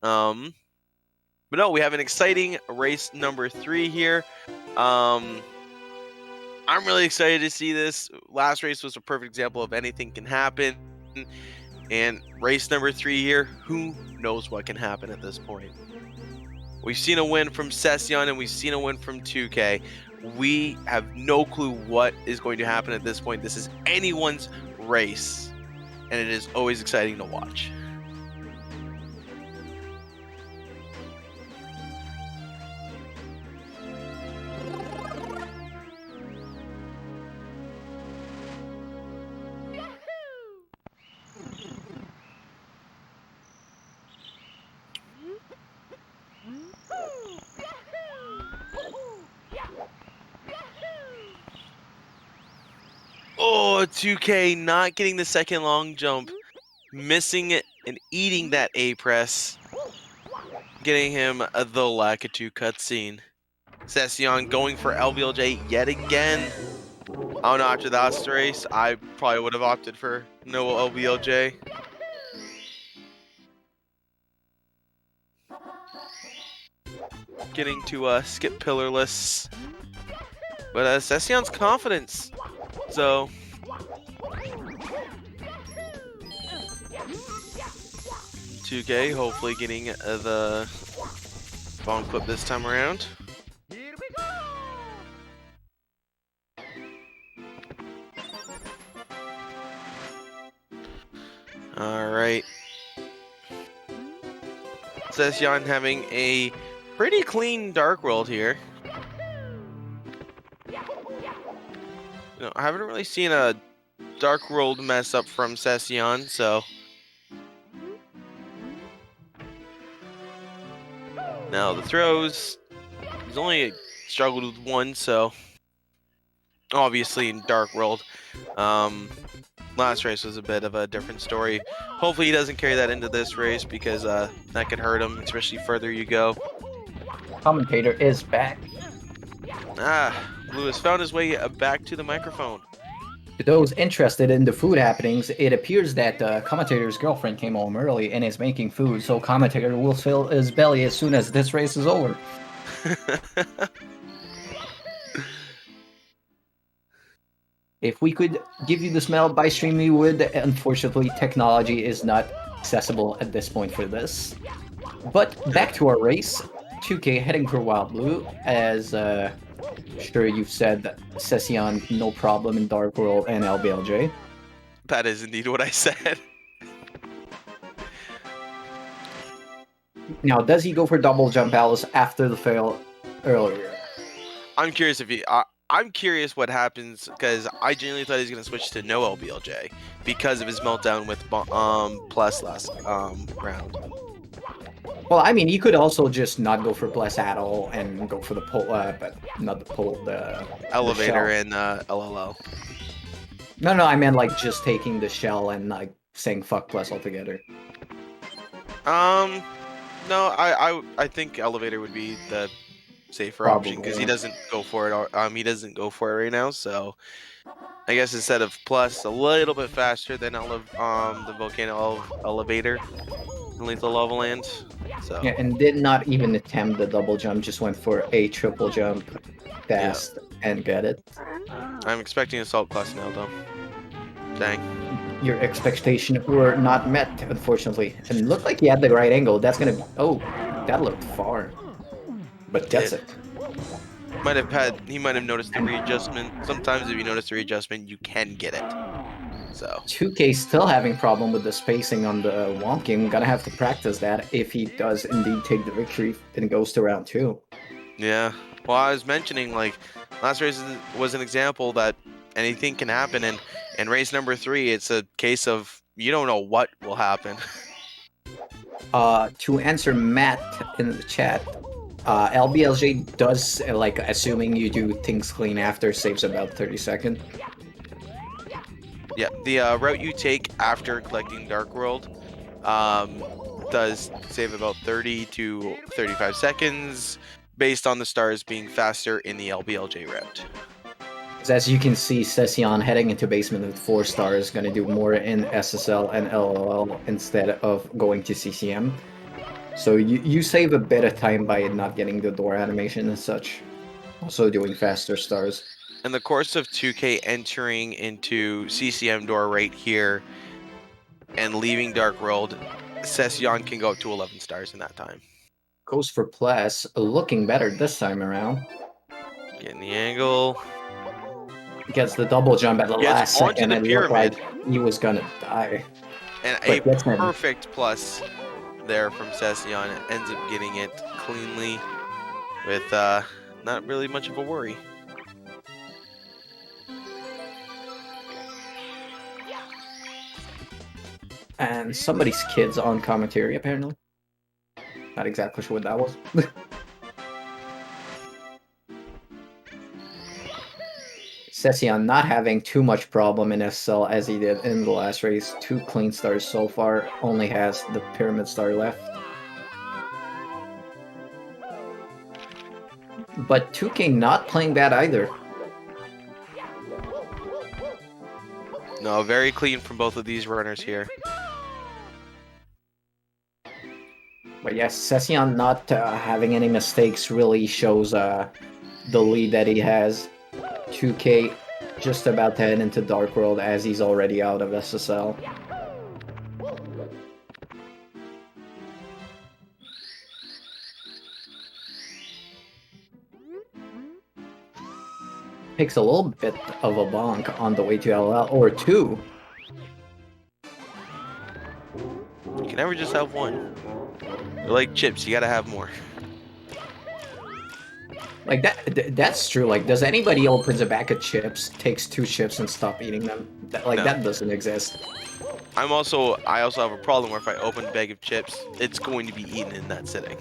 But no, we have an exciting race number 3 here. I'm really excited to see this. Last race was a perfect example of anything can happen, and race number 3 here, who knows what can happen at this point. We've seen a win from SEceon and we've seen a win from 2K. We have no clue what is going to happen at this point. This is anyone's race, and it is always exciting to watch. Oh, 2K not getting the second long jump, missing it and eating that A press, getting him the Lakitu cutscene. SEceon going for LBLJ yet again. Oh no, after that last race, I probably would have opted for no LBLJ. getting to skip pillarless. But SEceon's confidence. So 2K hopefully getting the bomb clip this time around. Here we go. Alright. SEceon having a pretty clean Dark World here. You know, I haven't really seen a Dark World mess up from SEceon, so. Now the throws, he's only struggled with one, so obviously in Dark World. Last race was a bit of a different story. Hopefully he doesn't carry that into this race because that could hurt him, especially further you go. Commentator is back. Blue has found his way back to the microphone. To those interested in the food happenings, it appears that the commentator's girlfriend came home early and is making food, so commentator will fill his belly as soon as this race is over. If we could give you the smell by stream, we would. Unfortunately, technology is not accessible at this point for this. But back to our race. 2K heading for Wild Blue, as sure you've said, SEceon no problem in Dark World and LBLJ. That is indeed what I said. Now, does he go for double jump Alice after the fail earlier? I'm curious if he. I'm curious what happens because I genuinely thought he was gonna switch to no LBLJ because of his meltdown with Plus last round. Well, I mean, he could also just not go for Bless at all and go for the pole, but not the pole, the Elevator the and LLL. No, I meant like just taking the shell and like saying fuck Bless altogether. No, I think Elevator would be the safer option because he doesn't go for it. He doesn't go for it right now. So I guess instead of Plus, a little bit faster than the Volcano Elevator in Lethal Lava Land. So Yeah, and did not even attempt the double jump, just went for a triple jump fast and get it. I'm expecting Assault Class now, though. Dang. Your expectations were not met, unfortunately. And it looked like he had the right angle. That's gonna be... Oh, that looked far. But gets it. He might have noticed the readjustment. Sometimes if you notice the readjustment, you can get it. So 2K still having problem with the spacing on the Womp game. Gonna have to practice that if he does indeed take the victory and goes to round 2. Yeah. Well, I was mentioning, like, last race was an example that anything can happen, and in race number 3, it's a case of you don't know what will happen. To answer Matt in the chat, LBLJ does, like, assuming you do things clean after, saves about 30 seconds. Yeah, the route you take after collecting Dark World does save about 30 to 35 seconds based on the stars being faster in the LBLJ route. As you can see, SEceon heading into basement with 4 stars, gonna do more in SSL and LOL instead of going to CCM. So you save a bit of time by not getting the door animation and such. Also doing faster stars. In the course of 2K entering into CCM door right here and leaving Dark World, SEceon can go up to 11 stars in that time. Goes for Plus, looking better this time around. Getting the angle. Gets the double jump at the last second and looked like he was gonna die. And a perfect plus there from SEceon. It ends up getting it cleanly with not really much of a worry. And somebody's kid's on commentary, apparently. Not exactly sure what that was. SEceon not having too much problem in SL as he did in the last race. 2 clean stars so far, only has the pyramid star left. But 2K not playing bad either. No, very clean from both of these runners here. But yes, SEceon not having any mistakes really shows the lead that he has. 2K just about to head into Dark World as he's already out of SSL. Takes a little bit of a bonk on the way to LL, or two. You can never just have one. They're like chips, you gotta have more. Like that's true. Like, does anybody opens a bag of chips, takes 2 chips, and stop eating them? No. That doesn't exist. I also have a problem where if I open a bag of chips, it's going to be eaten in that sitting.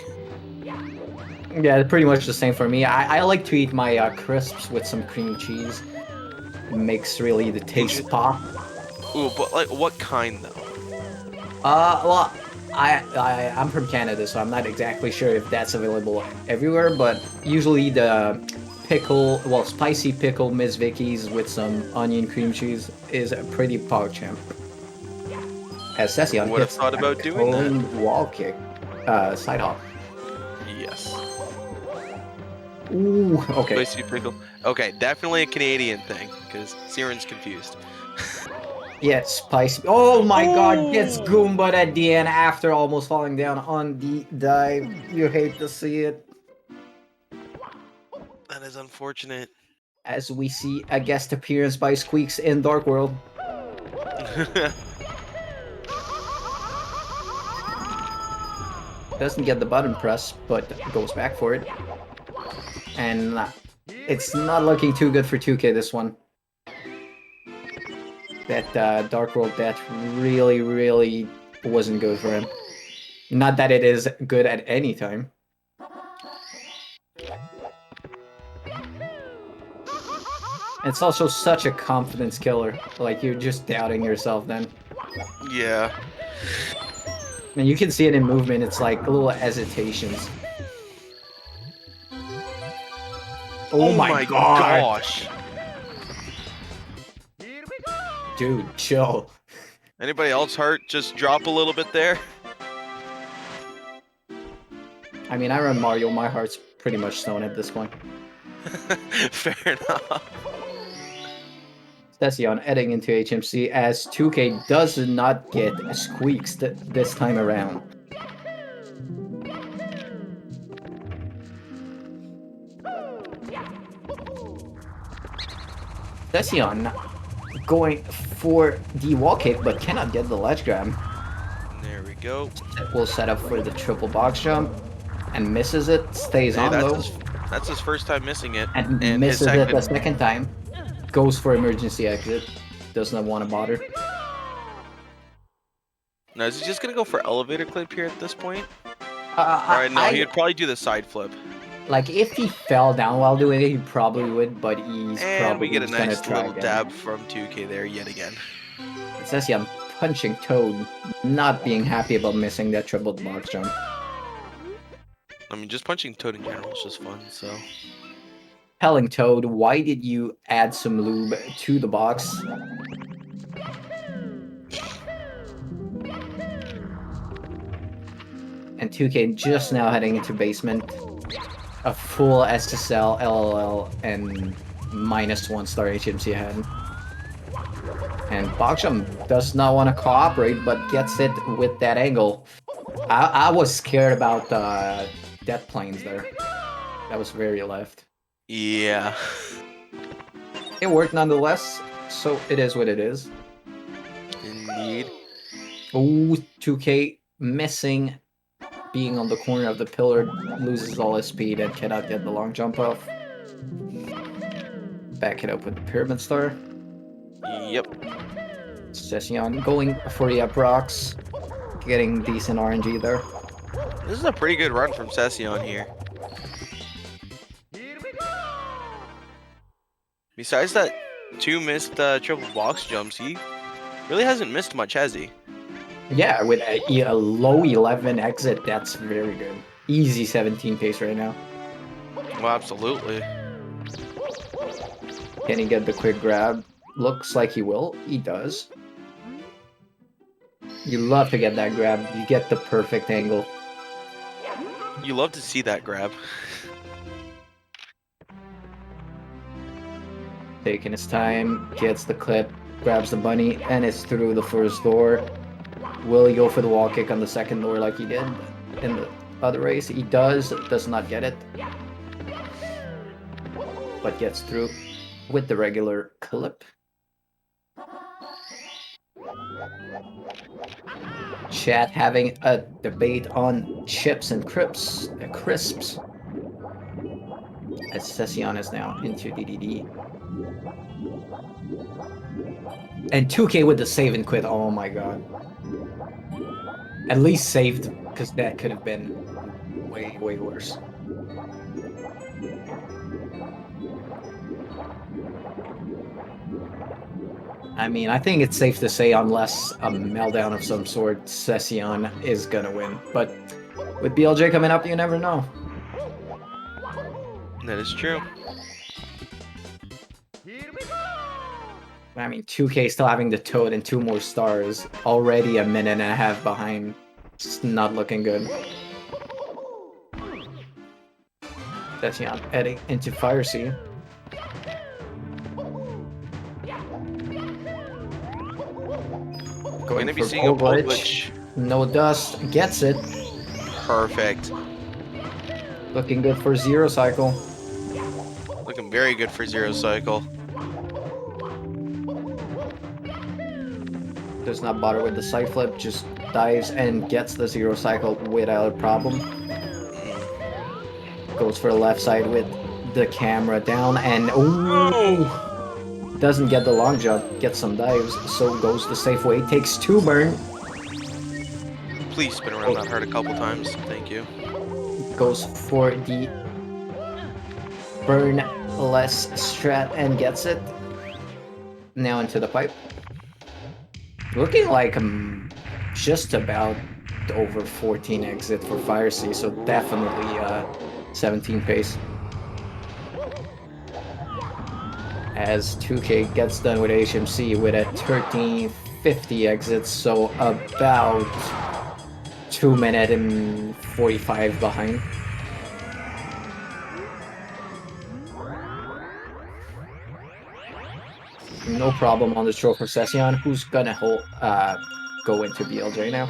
Yeah, pretty much the same for me. I like to eat my crisps with some cream cheese. Makes really the taste pop. Ooh, but like, what kind though? Well, I'm from Canada, so I'm not exactly sure if that's available everywhere, but usually the pickle, well, spicy pickle Miss Vicky's with some onion cream cheese is a pretty pog champ. As SEceon Would have hits thought a about doing that. clean wall kick, side hop. Yes. Ooh, okay. Spicy pickle. Okay, definitely a Canadian thing, because SEceon's confused. Yeah, spicy. Oh my god, gets Ooh. Goomba'd at the end after almost falling down on the dive. You hate to see it. That is unfortunate. As we see a guest appearance by Squeaks in Dark World. Doesn't get the button press, but goes back for it. And it's not looking too good for 2K this one. That Dark World death really wasn't good for him. Not that it is good at any time. It's also such a confidence killer. Like, you're just doubting yourself then. Yeah. And you can see it in movement, it's like little hesitations. Oh my god! Gosh. Dude, chill. Anybody else hurt? Just drop a little bit there. I mean, I run Mario, my heart's pretty much stone at this point. Fair enough. SEceon heading into HMC as 2K does not get Squeaks this time around. SEceon going for the wall kick, but cannot get the ledge grab. There we go. Will set up for the triple box jump, and misses it, stays on though. That's his first time missing it. And his misses it the second time. Goes for emergency exit. Does not want to bother. Now, is he just going to go for elevator clip here at this point? Alright, no, he would probably do the side flip. Like, if he fell down while doing it, he probably would, but he's And probably we get a gonna nice try little again. dab from 2K there yet again. It says here, I'm punching Toad, not being happy about missing that triple box jump. I mean, just punching Toad in general is just fun, so... Telling Toad, why did you add some lube to the box? And 2K just now heading into basement. A full SSL, LLL, and -1 star HMC ahead. And box jump does not want to cooperate, but gets it with that angle. I was scared about death planes there. That was very left. Yeah. It worked nonetheless, so it is what it is. Indeed. Ooh, 2K missing, being on the corner of the pillar, loses all his speed and cannot get the long jump off. Back it up with the Pyramid Star. Yep. SEceon going for the up rocks, getting decent RNG there. This is a pretty good run from SEceon here. Besides that 2 missed triple box jumps, he really hasn't missed much, has he? Yeah, with a low 11 exit, that's very good. Easy 17 pace right now. Well, absolutely. Can he get the quick grab? Looks like he will. He does. You love to get that grab. You get the perfect angle. You love to see that grab. Taking his time, gets the clip, grabs the bunny, and is through the first door. Will he go for the wall kick on the second door like he did in the other race? He does not get it. But gets through with the regular clip. Chat having a debate on chips and crisps. As SEceon is now into DDD. And 2K with the save and quit. Oh my god. At least saved, because that could have been way, way worse. I mean, I think it's safe to say, unless a meltdown of some sort, SEceon is gonna win. But with BLJ coming up, you never know. That is true. I mean, 2K still having the Toad and 2 more stars. Already a minute and a half behind. It's not looking good. SEceon heading into Fire Sea. Going to be for seeing a pole pole glitch. glitch. No dust. Gets it. Perfect. Looking good for Zero Cycle. Looking very good for Zero Cycle. Does not bother with the side flip, just dives and gets the Zero Cycle without a problem. Goes for the left side with the camera down and ooh, doesn't get the long jump, gets some dives, so goes the safe way, takes 2 burn. Please spin around that hard a couple times. Thank you. Goes for the burn less strat and gets it. Now into the pipe. Looking like just about over 14 exit for Fire Sea, so definitely 17 pace. As 2K gets done with HMC with a 1350 exit, so about 2 minute and 45 behind. No problem on the throw for SEceon, who's gonna go into BLJ now.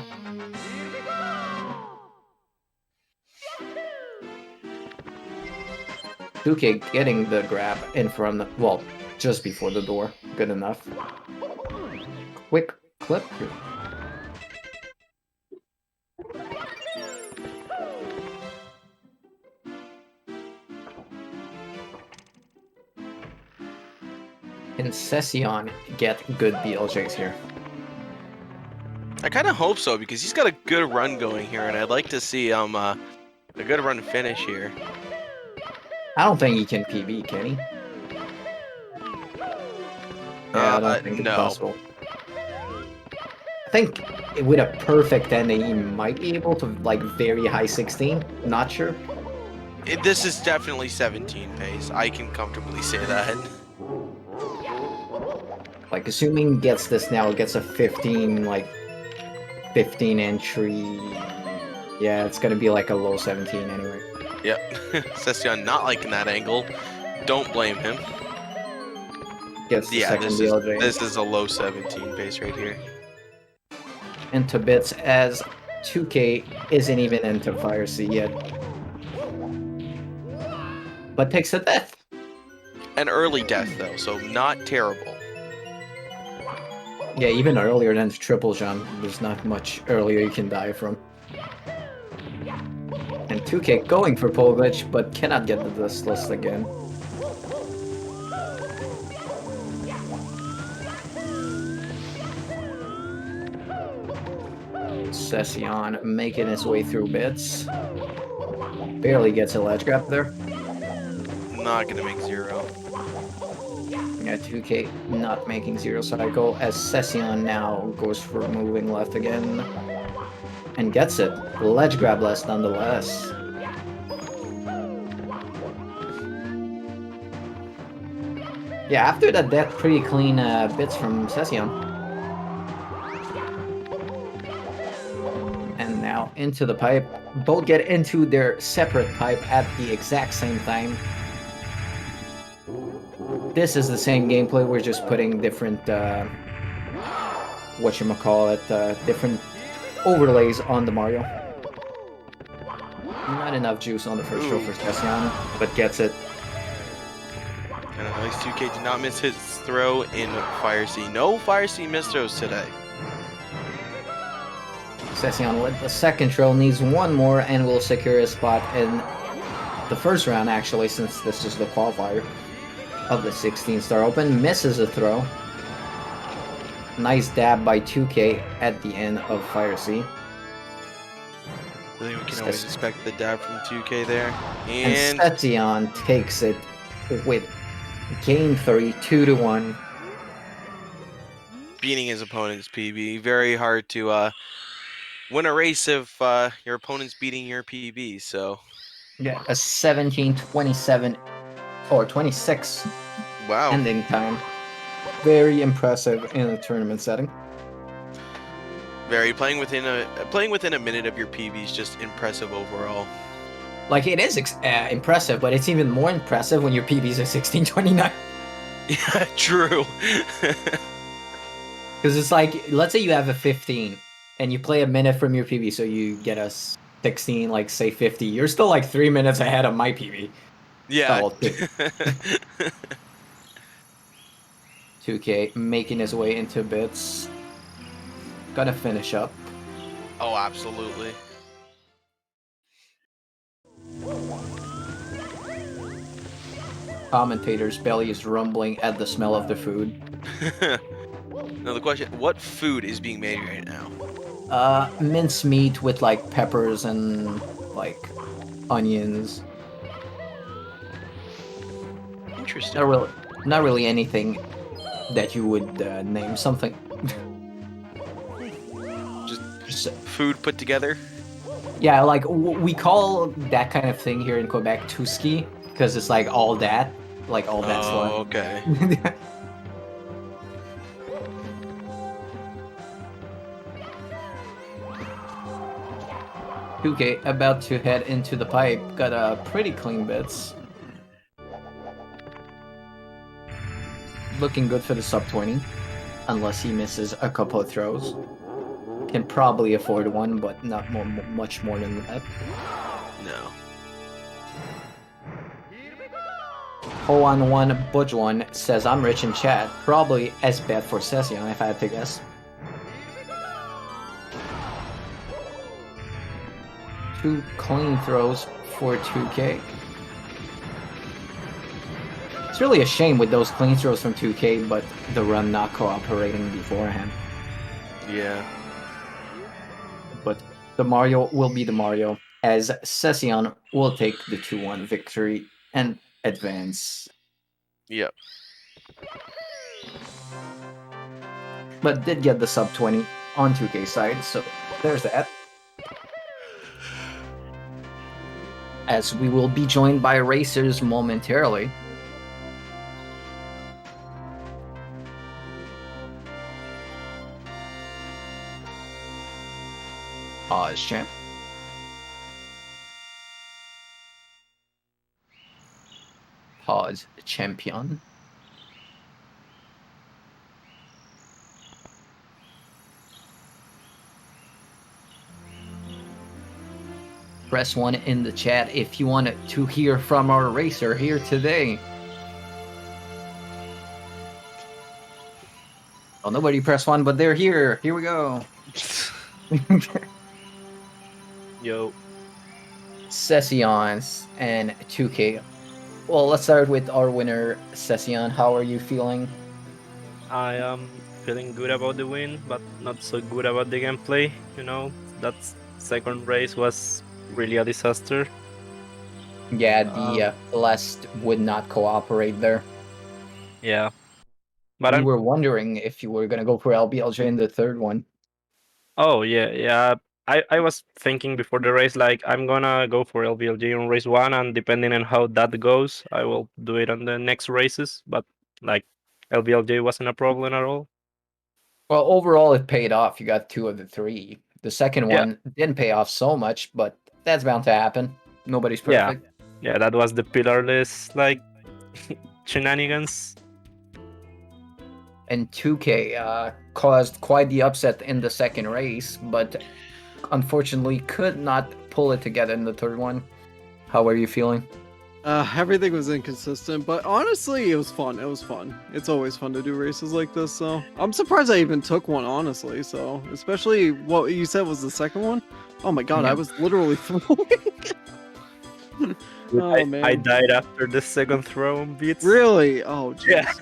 Duque getting the grab in front, well, just before the door. Good enough. Quick clip. Can SEceon get good BLJs here? I kind of hope so, because he's got a good run going here, and I'd like to see a good run finish here. I don't think he can PB, can he? Yeah, I don't think it's possible. I think with a perfect ending, he might be able to, like, very high 16. Not sure. This is definitely 17 pace. I can comfortably say that. Like, assuming he gets this now, gets a 15, like, 15 entry. Yeah, it's gonna be like a low 17 anyway. Yep. SEceon not liking that angle. Don't blame him. Gets the second this BLJ. this is a low 17 pace right here. Into bits as 2K isn't even into Fire Sea yet. But takes a death. An early death, though, so not terrible. Yeah, even earlier than triple jump. There's not much earlier you can die from. And 2K going for pole glitch, but cannot get the dust list again. SEceon making his way through bits. Barely gets a ledge grab there. Not gonna make 0. Yeah, 2K not making Zero Cycle, as SEceon now goes for moving left again. And gets it. Ledge grab less nonetheless. Yeah, after that pretty clean bits from SEceon. And now into the pipe. Both get into their separate pipe at the exact same time. This is the same gameplay, we're just putting different, whatchamacallit, different overlays on the Mario. Not enough juice on the first throw for SEceon, but gets it. And a nice 2K did not miss his throw in Fire Sea. No Fire Sea missed throws today. SEceon with the second throw needs one more and will secure a spot in the first round, actually, since this is the qualifier of the 16-star Open. Misses a throw. Nice dab by 2K at the end of Fire Sea. I think we can always expect the dab from 2K there. And SEceon takes it with game 3, 2-1. Beating his opponent's PB. Very hard to win a race if your opponent's beating your PB, so. Yeah, a 17-27 or 26 wow. ending time. Very impressive in a tournament setting. Very playing within a minute of your PB is just impressive overall. Like, it is impressive, but it's even more impressive when your PBs are 16-29. Yeah, true. Because it's like, let's say you have a 15 and you play a minute from your PB, so you get a 16, like say 50. You're still like 3 minutes ahead of my PB. Yeah. Oh, 2K making his way into bits. Gonna finish up. Oh, absolutely. Commentator's belly is rumbling at the smell of the food. Now the question, what food is being made right now? Minced meat with like peppers and like onions. Interesting. Not really anything that you would name something. Just food put together? Yeah, like we call that kind of thing here in Quebec tuski, because it's like all that, Oh, okay. Okay, about to head into the pipe. Got a pretty clean bits. Looking good for the sub 20, unless he misses a couple of throws. Can probably afford one, but not much more than that. No. Hole on one, Budge one says I'm rich in chat. Probably as bad for SEceon if I had to guess. Two clean throws for 2K. It's really a shame with those clean throws from 2K, but the run not cooperating beforehand. Yeah. But the Mario will be the Mario, as SEceon will take the 2-1 victory and advance. Yep. But did get the sub 20 on 2K side, so there's that. As we will be joined by racers momentarily. Pause, champ. Pause, champion. Press 1 in the chat if you wanted to hear from our racer here today. Oh, nobody pressed 1, but they're here. Here we go. Yo. SEceon and 2K. Well, let's start with our winner, SEceon. How are you feeling? I am feeling good about the win, but not so good about the gameplay. You know, that second race was really a disaster. Yeah, the last would not cooperate there. Yeah. But we were wondering if you were going to go for LBLJ in the third one. Oh, yeah. I was thinking before the race, like, I'm gonna go for LBLJ on race 1, and depending on how that goes, I will do it on the next races. But, like, LBLJ wasn't a problem at all. Well, overall, it paid off. You got 2 of the 3. The second Yeah. one didn't pay off so much, but that's bound to happen. Nobody's Yeah. perfect. Yeah, that was the pillarless like shenanigans. And 2K caused quite the upset in the second race, but unfortunately could not pull it together in the third one. How are you feeling? Everything was inconsistent, but honestly, it was fun. It was fun. It's always fun to do races like this, so I'm surprised I even took one, honestly. So, especially what you said was the second one. Oh my god, I Yeah. was literally throwing. Oh I man, died after the second throw on beats. really? Oh jeez. Yeah.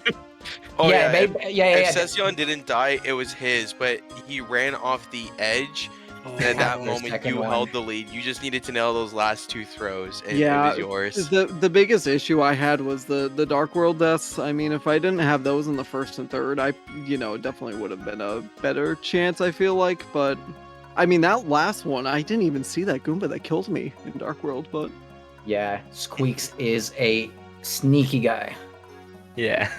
Oh yeah, maybe, if SEceon didn't die, it was his, but he ran off the edge. And at that the moment, second you one. held the lead. You just needed to nail those last 2 throws, and Yeah, it was yours. The biggest issue I had was the Dark World deaths. I mean, if I didn't have those in the first and third, I definitely would have been a better chance. I feel like, but I mean that last one, I didn't even see that Goomba that killed me in Dark World. But Yeah, Squeaks is a sneaky guy. Yeah.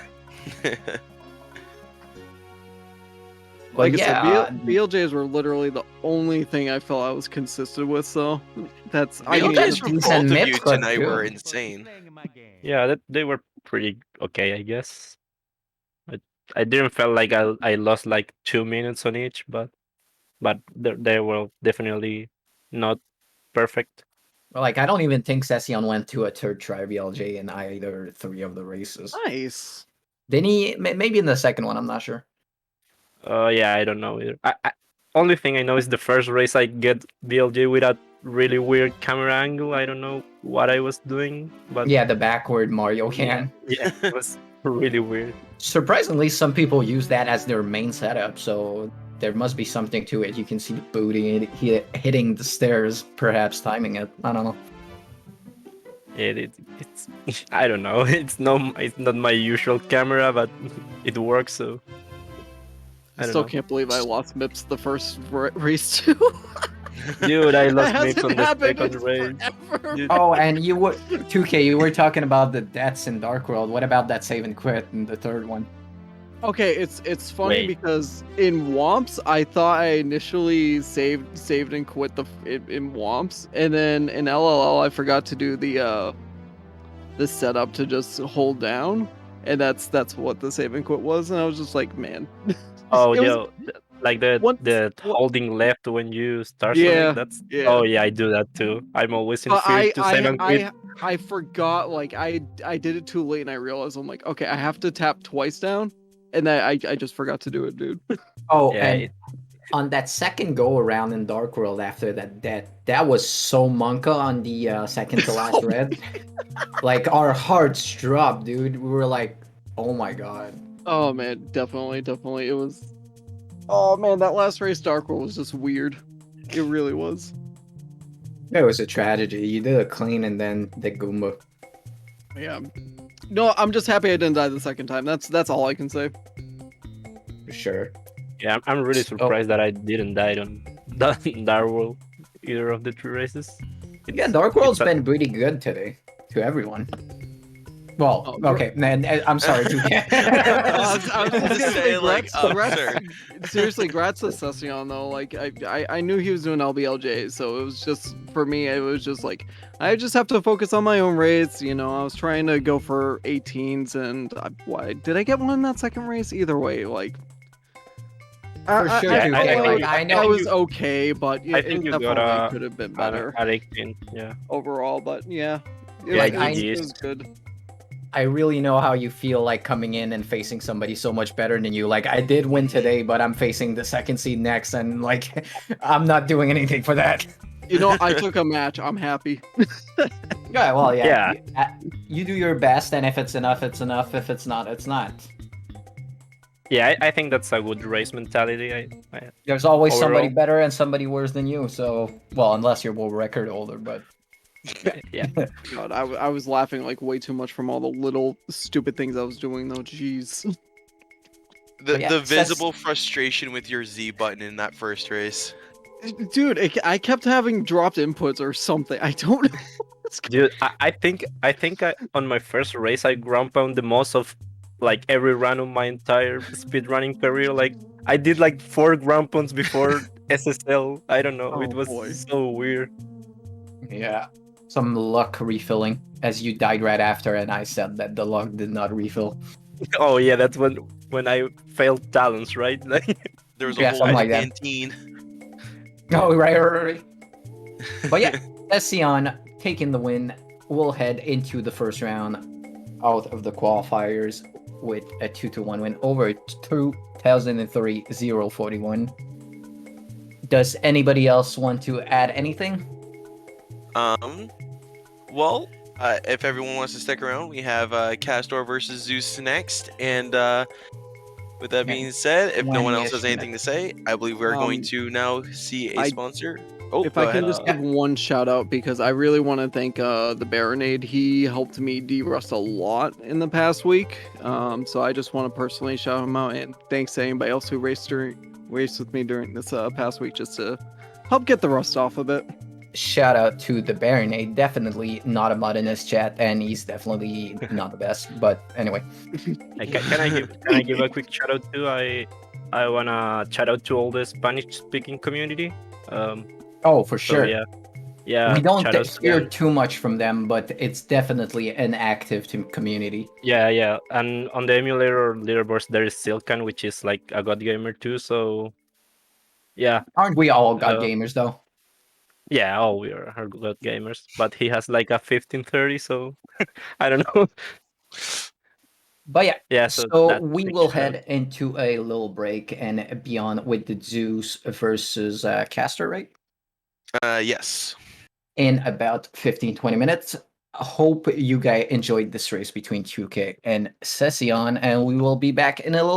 like I yeah, said, BLJs were literally the only thing I felt I was consistent with. So that's I you mean, guys BLJs from decent both of mid you cut tonight too. were insane. Yeah, they were pretty okay, I guess. I didn't feel like I lost like 2 minutes on each, but they were definitely not perfect. Like, I don't even think SEceon went to a third try BLJ in either 3 of the races. nice. Didn't he? Maybe in the second one, I'm not sure. Yeah, I don't know either. Only thing I know is the first race I get BLJ with a really weird camera angle. I don't know what I was doing, but Yeah, the backward Mario can. yeah, it was really weird. Surprisingly, some people use that as their main setup, so there must be something to it. You can see the booty hitting the stairs, perhaps timing it. I don't know. It's I don't know. It's not my usual camera, but it works. So I don't still know. can't believe I lost Mips the first race too. Dude, I lost That Mips on hasn't the happened second in race. forever. Dude, Oh, and you were 2K. You were talking about the deaths in Dark World. What about that save and quit in the third one? Okay, it's funny Wait. because in Womps I thought I initially saved and quit in Womps, and then in LLL I forgot to do the setup to just hold down, and that's what the save and quit was, and I was just like, man. oh, It was- yo, like the once- holding left when you start Yeah, Sonic. That's yeah. Oh yeah, I do that too. I'm always in But fear to save and quit. I forgot, like I did it too late, and I realized I'm like, okay, I have to tap twice down, and I just forgot to do it, dude. Oh, Yeah, and on that second go around in Dark World after that was so monka on the second to last red. Like, our hearts dropped, dude. We were like, oh my god. Oh man, definitely. It was. Oh man, that last race, Dark World, was just weird. It really was. It was a tragedy. You did a clean and then the Goomba. Yeah. No, I'm just happy I didn't die the second time. That's all I can say. For sure. yeah. I'm really surprised that I didn't die on Dark World either of the 3 races. Yeah, Dark World's it's a- been pretty good today to everyone. Well, Oh, okay, man, I'm sorry. I was I was gonna just say, saying, like, sir. Seriously, grats to SEceon though. Like I knew he was doing LBLJ, so it was just for me. It was just like I just have to focus on my own race. You know, I was trying to go for 18s, and why did I get one in that second race? Either way, like. For sure, I- 2K. I- Like, I know I was you- okay, but I it think you definitely got a could have been better at 18. Yeah. overall. But yeah, Yeah, it GG's. was good. I really know how you feel like coming in and facing somebody so much better than you. Like, I did win today, but I'm facing the second seed next, and like, I'm not doing anything for that. You know, I took a match. I'm happy. Yeah, well, yeah. Yeah. You do your best, and if it's enough, it's enough. If it's not, it's not. Yeah, I think that's a good race mentality. I There's always somebody Overall. better and somebody worse than you. So, well, unless you're world record holder, but yeah. God, I was laughing like way too much from all the little stupid things I was doing though. Jeez. The, yeah, the Seth- visible frustration with your Z button in that first race. Dude, I kept having dropped inputs or something. I don't know. Dude, I think on my first race I ground pound the most of like every run of my entire speedrunning career. Like I did like 4 ground pounds before SSL. I don't know. It Oh, was boy. so weird. Yeah. Some luck refilling as you died right after, and I said that the luck did not refill. Oh yeah, that's when I failed talents, right? Like, There was a Yeah, hole something in the like that. canteen. Oh, right. But yeah, SEceon taking the win. We'll head into the first round out of the qualifiers with a 2-1 win over 2003 041. Does anybody else want to add anything? Well, if everyone wants to stick around, we have Castor versus Zeus next. And with that being said, if no one else 20-ish has anything to minutes. say, I believe we're going Um, to now see a I- sponsor. Oh, If go I ahead. can just Yeah. give one shout out because I really want to thank the Baronade. He helped me de-rust a lot in the past week. So I just want to personally shout him out, and thanks to anybody else who raced with me during this past week just to help get the rust off a bit. Shout out to the Baronade. Definitely not a mod in this chat, and he's definitely not the best. But anyway, can I give a quick shout out too? I wanna shout out to all the Spanish speaking community. oh, for So sure. yeah, We don't shout outs to hear them. too much from them, but it's definitely an active community. Yeah, and on the emulator leaderboards there is SEceon, which is like a god gamer too. So yeah, Aren't we all god uh, gamers though? yeah, all we are god gamers. But he has like a 1530, so I don't know. But yeah, Yeah, so so that's we big will shout out. head into a little break and beyond with the Zeus versus Caster, right? Yes. In about 15-20 minutes. Hope you guys enjoyed this race between 2K and SEceon, and we will be back in a little